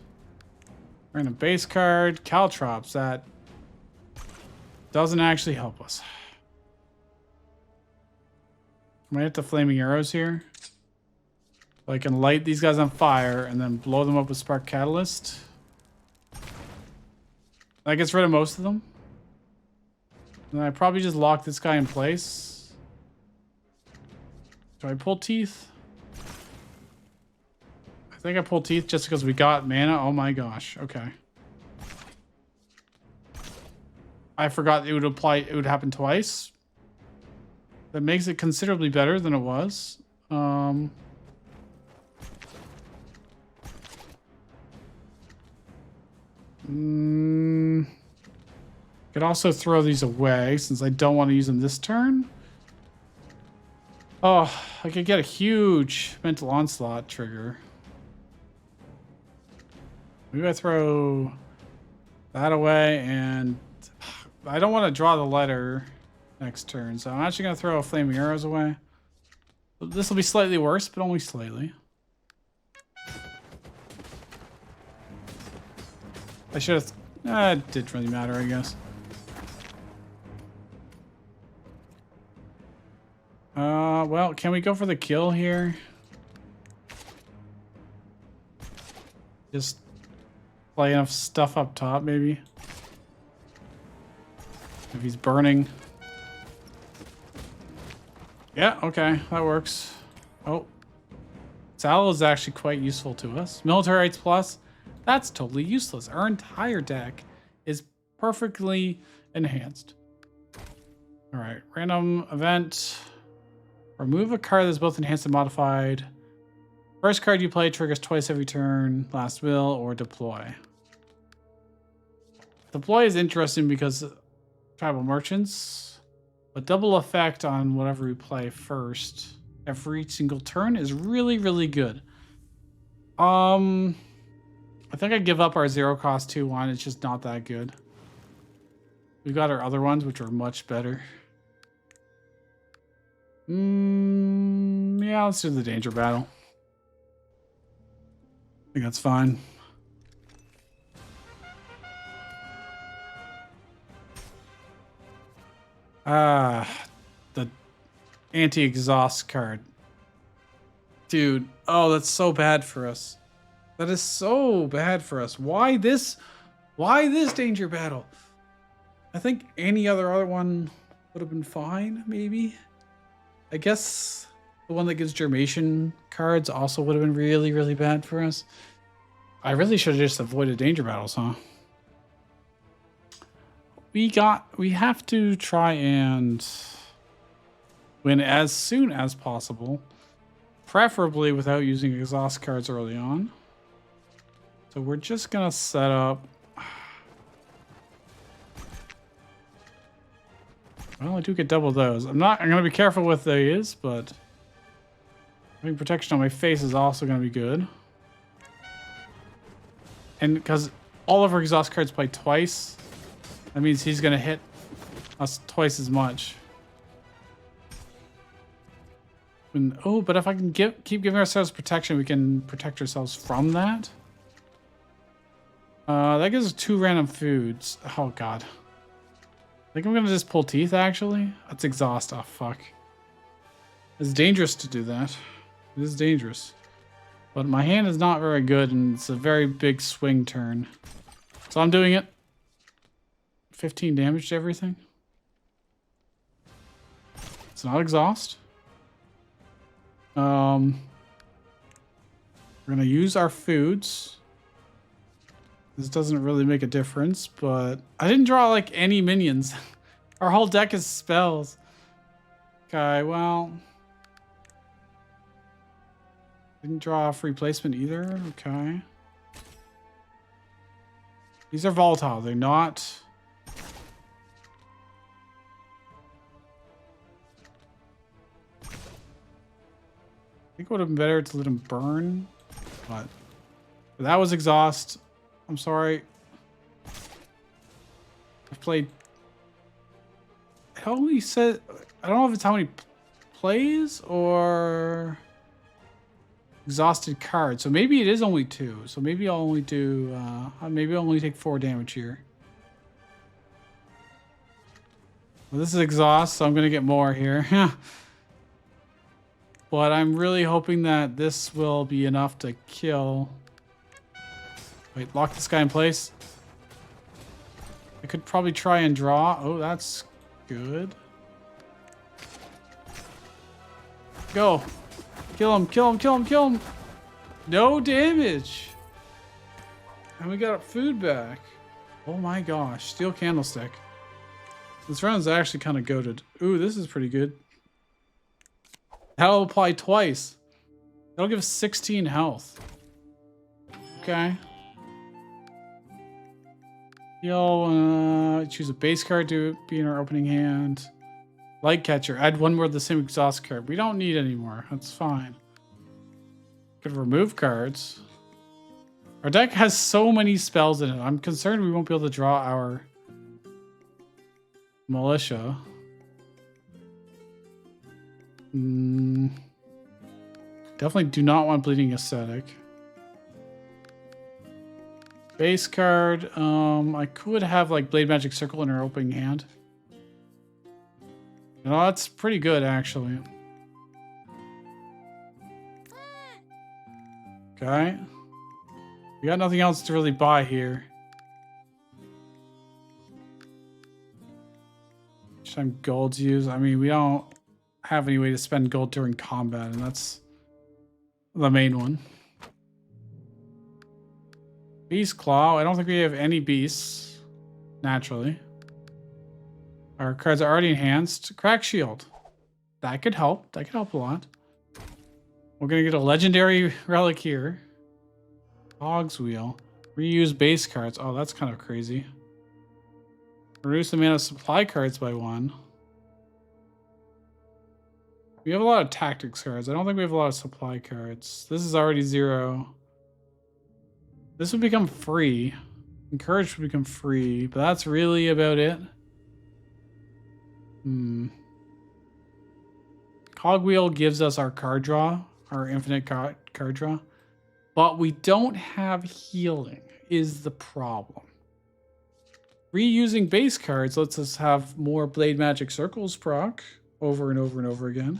We're in a base card, Caltrops. That doesn't actually help us. I might hit the flaming arrows here. So I can light these guys on fire and then blow them up with spark catalyst. That gets rid of most of them. And I probably just lock this guy in place. Do I pull teeth? I think I pulled teeth just because we got mana. Oh my gosh. Okay. I forgot it would apply. It would happen twice. That makes it considerably better than it was. Could also throw these away since I don't want to use them this turn. Oh, I could get a huge mental onslaught trigger. Maybe I throw that away, and I don't want to draw the letter next turn, so I'm actually going to throw flaming arrows away. This will be slightly worse, but only slightly. I should have... it didn't really matter, I guess. Well, can we go for the kill here? Just play enough stuff up top, maybe. If he's burning. Yeah, okay, that works. Oh. Sal is actually quite useful to us. Military Rights Plus, that's totally useless. Our entire deck is perfectly enhanced. All right, random event. Remove a card that's both enhanced and modified. First card you play triggers twice every turn. Last will or deploy. Deploy is interesting because tribal merchants, but double effect on whatever we play first every single turn is really, really good. I think I give up our 0-cost 2/1. It's just not that good. We got our other ones, which are much better. Yeah, let's do the danger battle. I think that's fine. The anti-exhaust card. Dude, oh, that's so bad for us. That is so bad for us. Why this danger battle? I think any other one would have been fine, maybe. I guess the one that gives Germation cards also would have been really, really bad for us. I really should have just avoided danger battles, huh? We have to try and win as soon as possible, preferably without using exhaust cards early on. So we're just gonna set up. Well, I do get double those. I'm gonna be careful with these, but having protection on my face is also gonna be good. And because all of our exhaust cards play twice, that means he's gonna hit us twice as much. But if I can keep giving ourselves protection, we can protect ourselves from that. That gives us 2 random foods. Oh god. I think I'm gonna just pull teeth actually. That's exhaust. Oh fuck. It's dangerous to do that. It is dangerous. But my hand is not very good and it's a very big swing turn. So I'm doing it. 15 damage to everything. It's not exhaust. We're gonna use our foods. This doesn't really make a difference, but I didn't draw like any minions. Our whole deck is spells. Okay, well, didn't draw a free placement either. Okay, these are volatile. They're not. I think it would have been better to let him burn, but that was exhaust. I'm sorry. I've played. How many said? I don't know if it's how many plays or exhausted cards. So maybe it is only 2. So maybe I'll only do. Maybe I'll only take 4 damage here. Well, this is exhaust, so I'm gonna get more here. But I'm really hoping that this will be enough to kill. Wait, lock this guy in place. I could probably try and draw. Oh, that's good. Go. Kill him, kill him, kill him, kill him. No damage. And we got food back. Oh my gosh. Steel candlestick. This round is actually kind of goated. Ooh, this is pretty good. That'll apply twice. That'll give us 16 health. Okay. You'll choose a base card to be in our opening hand. Light catcher. Add 1 more of the same exhaust card. We don't need any more. That's fine. Could remove cards. Our deck has so many spells in it. I'm concerned we won't be able to draw our militia. Definitely do not want bleeding ascetic. Base card. I could have like Blade Magic Circle in our opening hand. No, that's pretty good actually. Okay. We got nothing else to really buy here. Some gold to use. I mean, we don't have any way to spend gold during combat, and that's the main one. Beast Claw. I don't think we have any beasts, naturally. Our cards are already enhanced. Crack Shield. That could help. That could help a lot. We're going to get a legendary relic here. Hog's Wheel. Reuse base cards. Oh, that's kind of crazy. Reduce the amount of supply cards by 1. We have a lot of tactics cards. I don't think we have a lot of supply cards. This is already 0. This would become free. Encourage would become free, but that's really about it. Cogwheel gives us our card draw, our infinite card draw, but we don't have healing is the problem. Reusing base cards lets us have more Blade Magic Circles proc over and over and over again,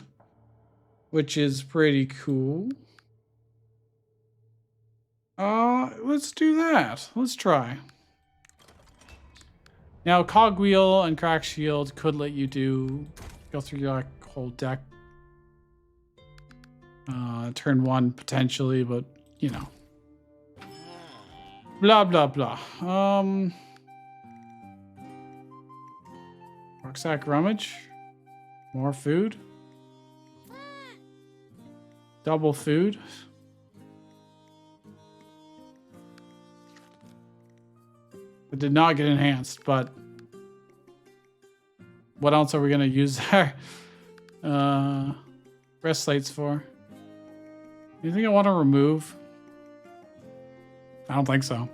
which is pretty cool. Let's do that. Let's try. Now, Cogwheel and Crack Shield could let you go through your whole deck. Turn 1 potentially, but you know. Blah, blah, blah. Rucksack Rummage. More food. Double food. It did not get enhanced, but what else are we going to use our rest slates for? Anything I want to remove? I don't think so.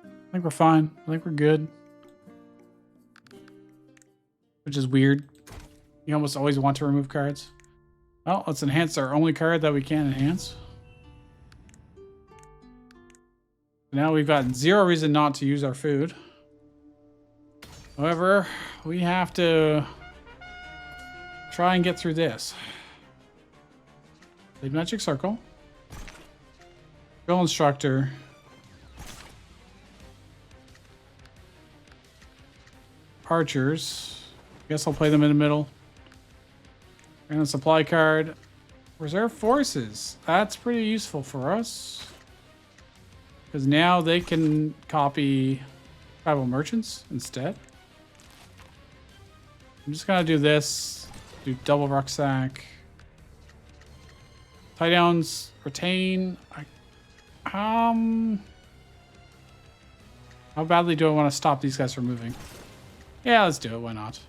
I think we're fine. I think we're good. Which is weird. You almost always want to remove cards. Well, let's enhance our only card that we can enhance. Now we've got zero reason not to use our food. However, we have to try and get through this. Lead magic circle. Drill instructor. Archers. Guess I'll play them in the middle. And a supply card. Reserve forces. That's pretty useful for us. Because now they can copy tribal merchants instead. I'm just going to do this. Do double rucksack. Tie downs. Retain. How badly do I want to stop these guys from moving? Yeah, let's do it. Why not?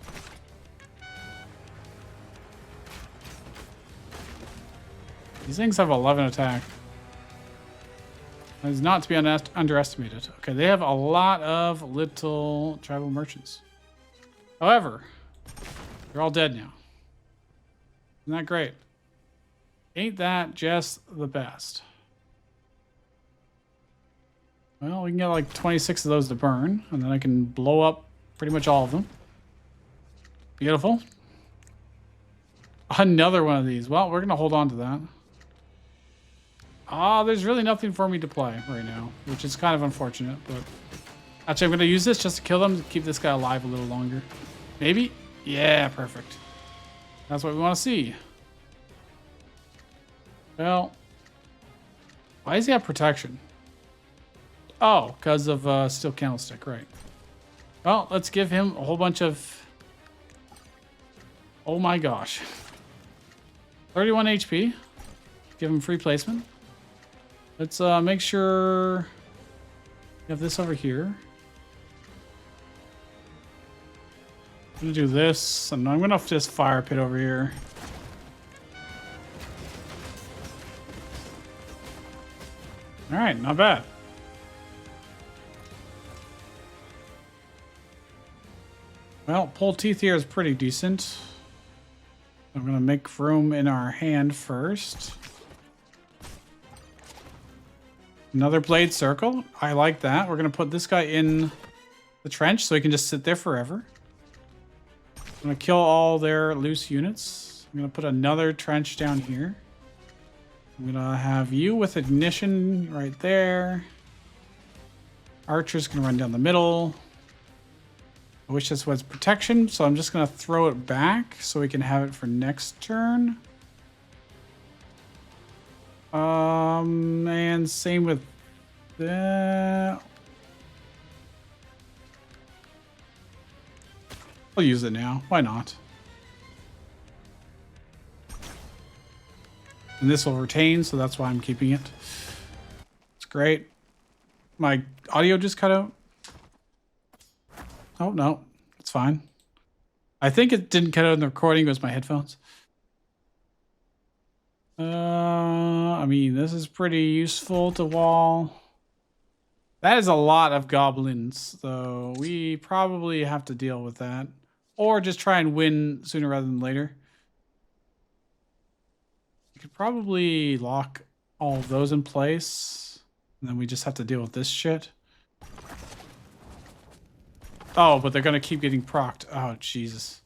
These things have 11 attack. That is not to be underestimated. Okay, they have a lot of little tribal merchants. However, they're all dead now. Isn't that great? Ain't that just the best? Well, we can get like 26 of those to burn, and then I can blow up pretty much all of them. Beautiful. Another one of these. Well, we're going to hold on to that. There's really nothing for me to play right now, which is kind of unfortunate, but actually I'm going to use this just to kill them, to keep this guy alive a little longer. Maybe? Yeah, perfect. That's what we want to see. Well, why does he have protection? Oh, because of steel candlestick, right. Well, let's give him a whole bunch of... Oh my gosh. 31 HP. Give him free placement. Let's make sure we have this over here. I'm gonna do this, and I'm gonna just fire pit over here. All right, not bad. Well, pull teeth here is pretty decent. I'm gonna make room in our hand first. Another blade circle. I like that. We're gonna put this guy in the trench so he can just sit there forever. I'm gonna kill all their loose units. I'm gonna put another trench down here. I'm gonna have you with ignition right there. Archer's gonna run down the middle. I wish this was protection, so I'm just gonna throw it back so we can have it for next turn. And same with that. I'll use it now. Why not? And this will retain, so that's why I'm keeping it. It's great. My audio just cut out. Oh, no. It's fine. I think it didn't cut out in the recording. It was my headphones. I mean, this is pretty useful to wall. That is a lot of goblins, so we probably have to deal with that. Or just try and win sooner rather than later. You could probably lock all of those in place. And then we just have to deal with this shit. Oh, but they're going to keep getting procced. Oh, Jesus.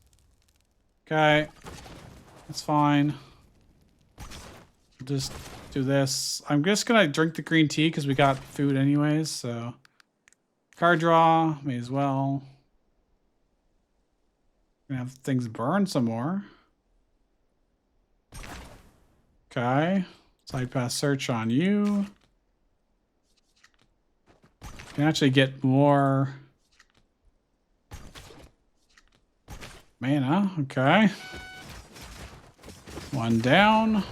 Okay. That's fine. Just do this. I'm just going to drink the green tea because we got food anyways, so... Card draw. May as well. Gonna have things burn some more. Okay. Side pass search on you. Can actually get more... mana. Okay. One down.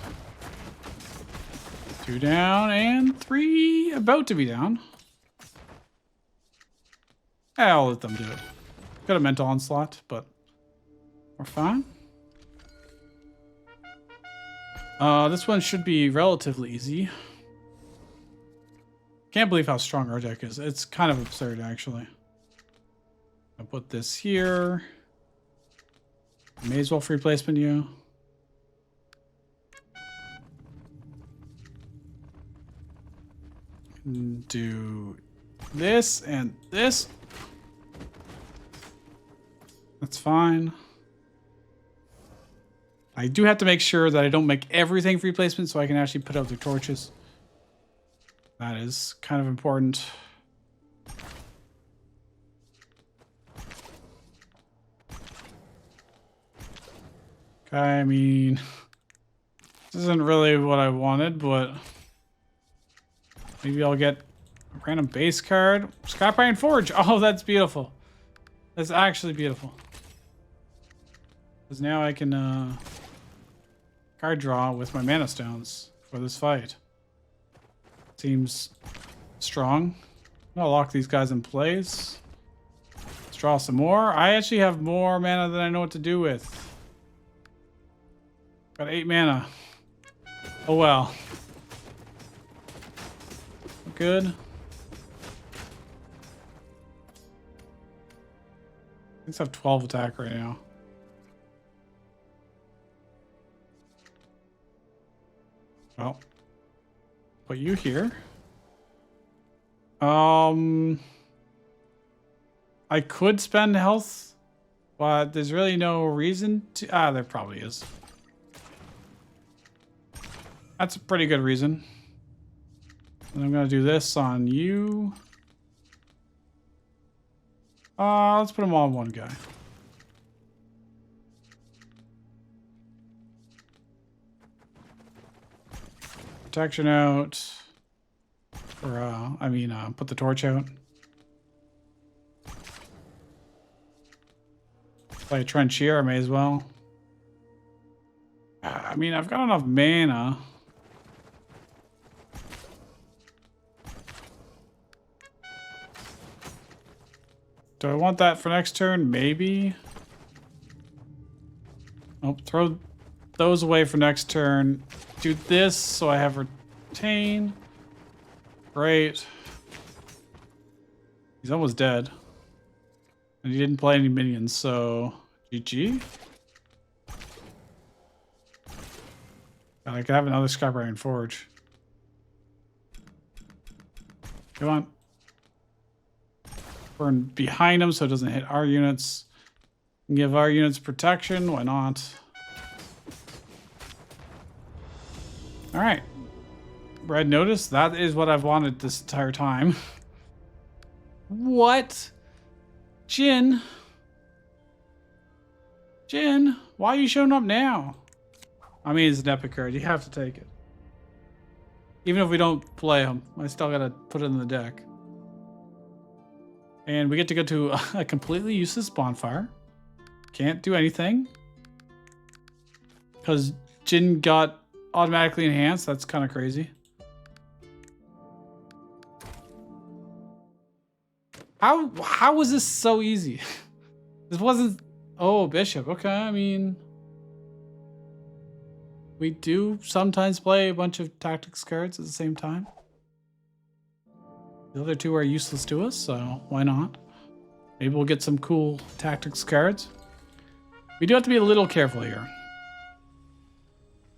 2 down and 3 about to be down. I'll let them do it. Got a mental onslaught, but we're fine. This one should be relatively easy. Can't believe how strong our deck is. It's kind of absurd, actually. I'll put this here. May as well free placement you. Do this and this. That's fine. I do have to make sure that I don't make everything free placement so I can actually put out the torches. That is kind of important. Okay, I mean, this isn't really what I wanted, but maybe I'll get a random base card. Scrap Iron Forge. Oh, that's beautiful. That's actually beautiful. Because now I can card draw with my mana stones for this fight. Seems strong. I'll lock these guys in place. Let's draw some more. I actually have more mana than I know what to do with. Got 8 mana. Oh well. Good. These have 12 attack right now. Well, put you here. I could spend health, but there's really no reason to. Ah, there probably is. That's a pretty good reason. And I'm gonna do this on you. Let's put them all on one guy. Protection out. Or, put the torch out. Play a trench here, I may as well. I mean, I've got enough mana. Do I want that for next turn? Maybe. Oh, throw those away for next turn. Do this so I have retain. Great. He's almost dead. And he didn't play any minions, so GG. And I could have another Scrap Iron Forge. Come on. Burn behind him so it doesn't hit our units. Give our units protection. Why not? All right. Red notice. That is what I've wanted this entire time. What? Jin? Jin? Why are you showing up now? I mean, it's an epic card. You have to take it. Even if we don't play him, I still gotta put it in the deck. And we get to go to a completely useless bonfire. Can't do anything. Because Jin got automatically enhanced. That's kind of crazy. How was this so easy? This wasn't... Oh, Bishop. Okay, I mean... We do sometimes play a bunch of tactics cards at the same time. The other two are useless to us, so why not? Maybe we'll get some cool tactics cards. We do have to be a little careful here.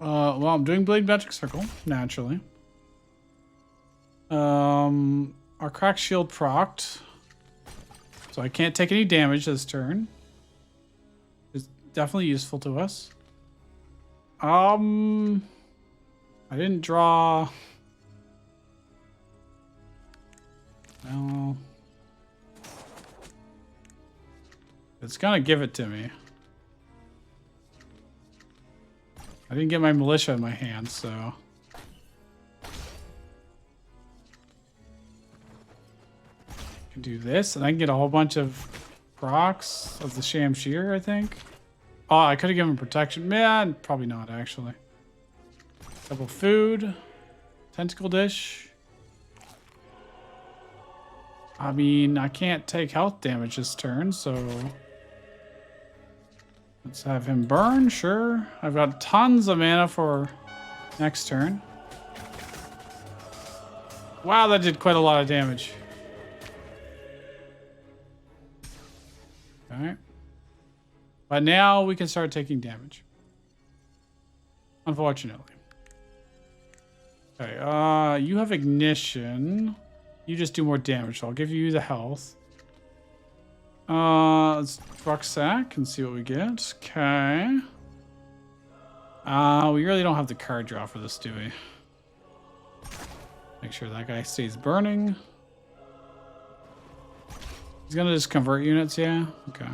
Well, I'm doing Blade Magic Circle, naturally. Our Cracked Shield procced. So I can't take any damage this turn. It's definitely useful to us. I didn't draw... No. It's gonna give it to me. I didn't get my militia in my hand, so... I can do this, and I can get a whole bunch of procs of the Shamshir, I think. Oh, I could have given protection. Man, probably not, actually. Couple food. Tentacle dish. I mean, I can't take health damage this turn, so let's have him burn. Sure. I've got tons of mana for next turn. Wow, that did quite a lot of damage. All right. But now we can start taking damage. Unfortunately. Okay, you have ignition. You just do more damage, so I'll give you the health. Let's rucksack and see what we get. Okay. We really don't have the card draw for this, do we? Make sure that guy stays burning. He's gonna just convert units, yeah? Okay.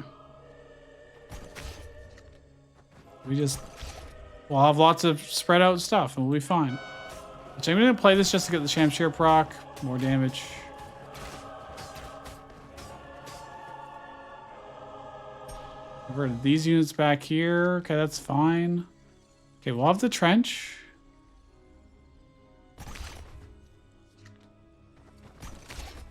We'll have lots of spread out stuff and we'll be fine. So I'm gonna play this just to get the Shamshir proc. More damage. Convert these units back here. Okay, that's fine. Okay, we'll have the trench.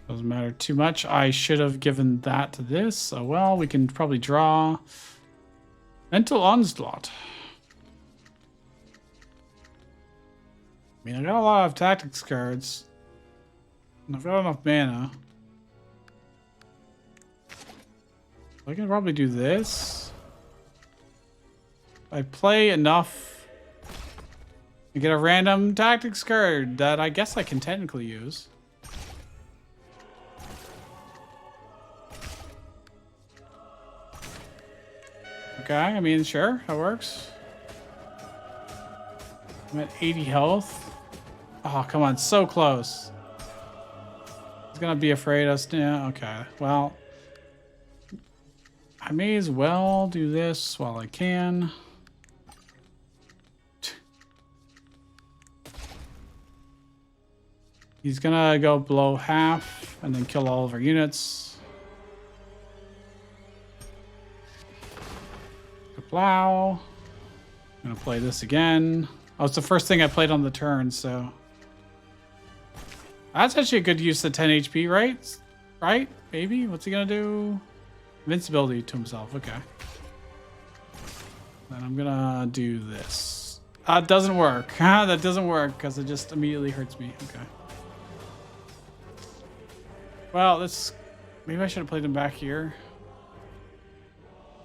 Doesn't matter too much. I should have given that to this. Oh well, we can probably draw. Mental Onslaught. I mean, I got a lot of tactics cards. And I've got enough mana. I can probably do this. I play enough to get a random tactics card that I guess I can technically use. Okay, I mean, sure, that works. I'm at 80 health. Oh, come on, so close. He's gonna be afraid of us. Yeah, okay. Well, I may as well do this while I can. He's gonna go below half and then kill all of our units. Plow. I'm gonna play this again. Oh, it's the first thing I played on the turn, so that's actually a good use of 10 HP, right? Right? Maybe? What's he gonna do? Invincibility to himself. Okay. Then I'm gonna do this. That doesn't work. That doesn't work because it just immediately hurts me. Okay. Well, this. Maybe I should have played him back here.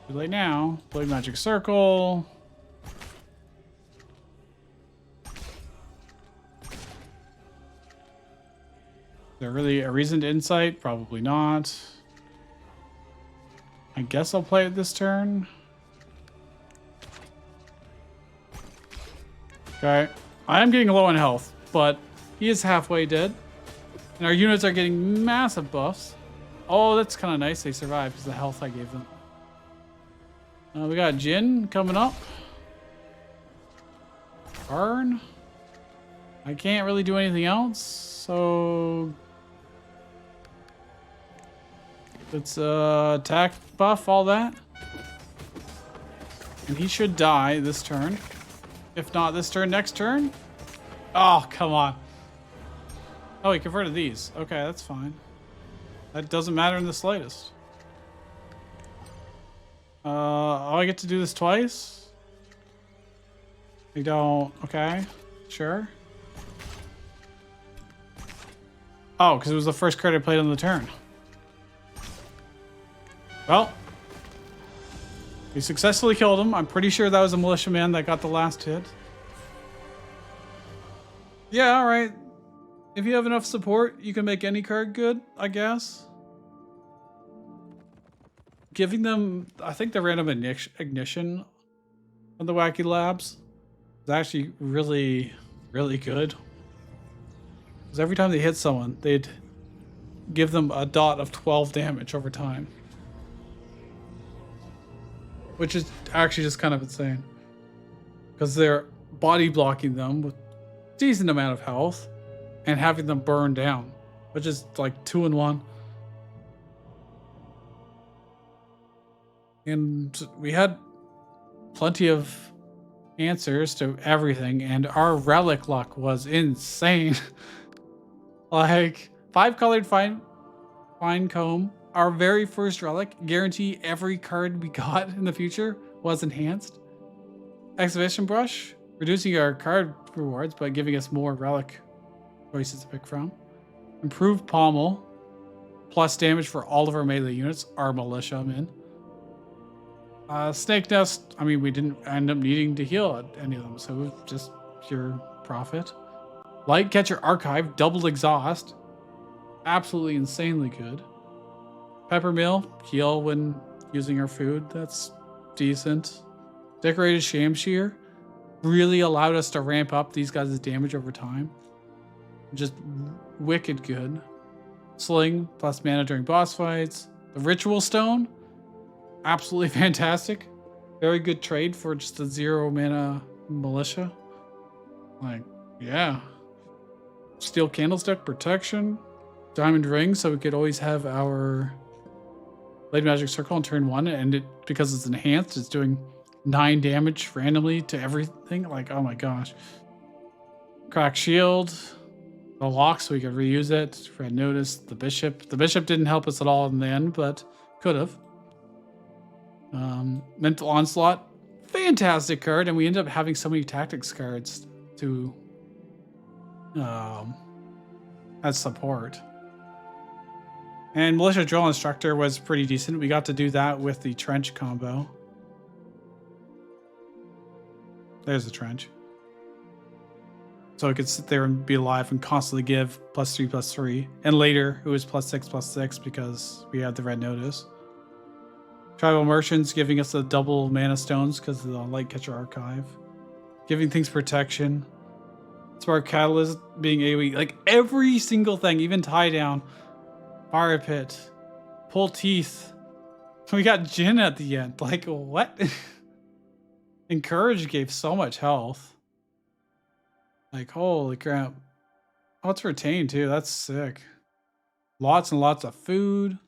Too late now. Blade Magic Circle. Is there really a reason to insight? Probably not. I guess I'll play it this turn. Okay. I am getting low on health, but he is halfway dead. And our units are getting massive buffs. Oh, that's kind of nice. They survived because of the health I gave them. We got Jin coming up. Burn. I can't really do anything else, so let's attack buff all that. And he should die this turn. If not this turn, next turn. Oh, come on. Oh, he converted these. Okay, that's fine. That doesn't matter in the slightest. Oh, I get to do this twice? I don't. Okay, sure. Oh, because it was the first card I played on the turn. Well, we successfully killed him. I'm pretty sure that was a militiaman that got the last hit. Yeah, all right. If you have enough support, you can make any card good, I guess. Giving them, I think the random ignition on the Wacky Labs is actually really, really good. Because every time they hit someone, they'd give them a dot of 12 damage over time. Which is actually just kind of insane. Because they're body blocking them with a decent amount of health and having them burn down. Which is like 2 in 1. And we had plenty of, answers to everything, and our relic luck was insane. Like 5 colored fine comb, our very first relic, guarantee every card we got in the future was enhanced. Exhibition brush, reducing our card rewards but giving us more relic choices to pick from. Improved pommel, plus damage for all of our melee units, our militia men. Snake nest, I mean, we didn't end up needing to heal any of them, so it was just pure profit. Light catcher archive, doubled exhaust, absolutely insanely good. Pepper mill, heal when using our food, that's decent. Decorated shamshear really allowed us to ramp up these guys' damage over time. Just wicked good. Sling, plus mana during boss fights. The ritual stone, absolutely fantastic. Very good trade for just a 0 mana militia. Like, yeah. Steel candlestick, protection. Diamond ring, so we could always have our Blade Magic Circle on turn 1, and it, because it's enhanced, it's doing 9 damage randomly to everything. Like, oh my gosh. Crack shield. The lock, so we could reuse it. Red notice. The bishop. The bishop didn't help us at all in the end, but could have. Mental onslaught. Fantastic card, and we ended up having so many tactics cards to as support. And militia drill instructor was pretty decent. We got to do that with the trench combo. There's the trench. So it could sit there and be alive and constantly give +3/+3. And later it was +6/+6 because we had the red notice. Tribal merchants giving us the double mana stones because of the light catcher archive. Giving things protection. Spark catalyst being AoE. Like every single thing, even tie down. Fire pit. Pull teeth. We got Jin at the end. Like what? Encourage gave so much health. Like, holy crap. Oh, it's retained too. That's sick. Lots and lots of food.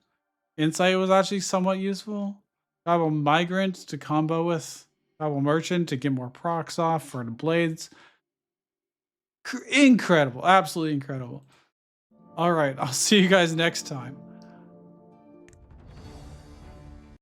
Insight was actually somewhat useful. Tribal migrant to combo with tribal merchant to get more procs off for the blades. Incredible. Absolutely incredible. All right. I'll see you guys next time.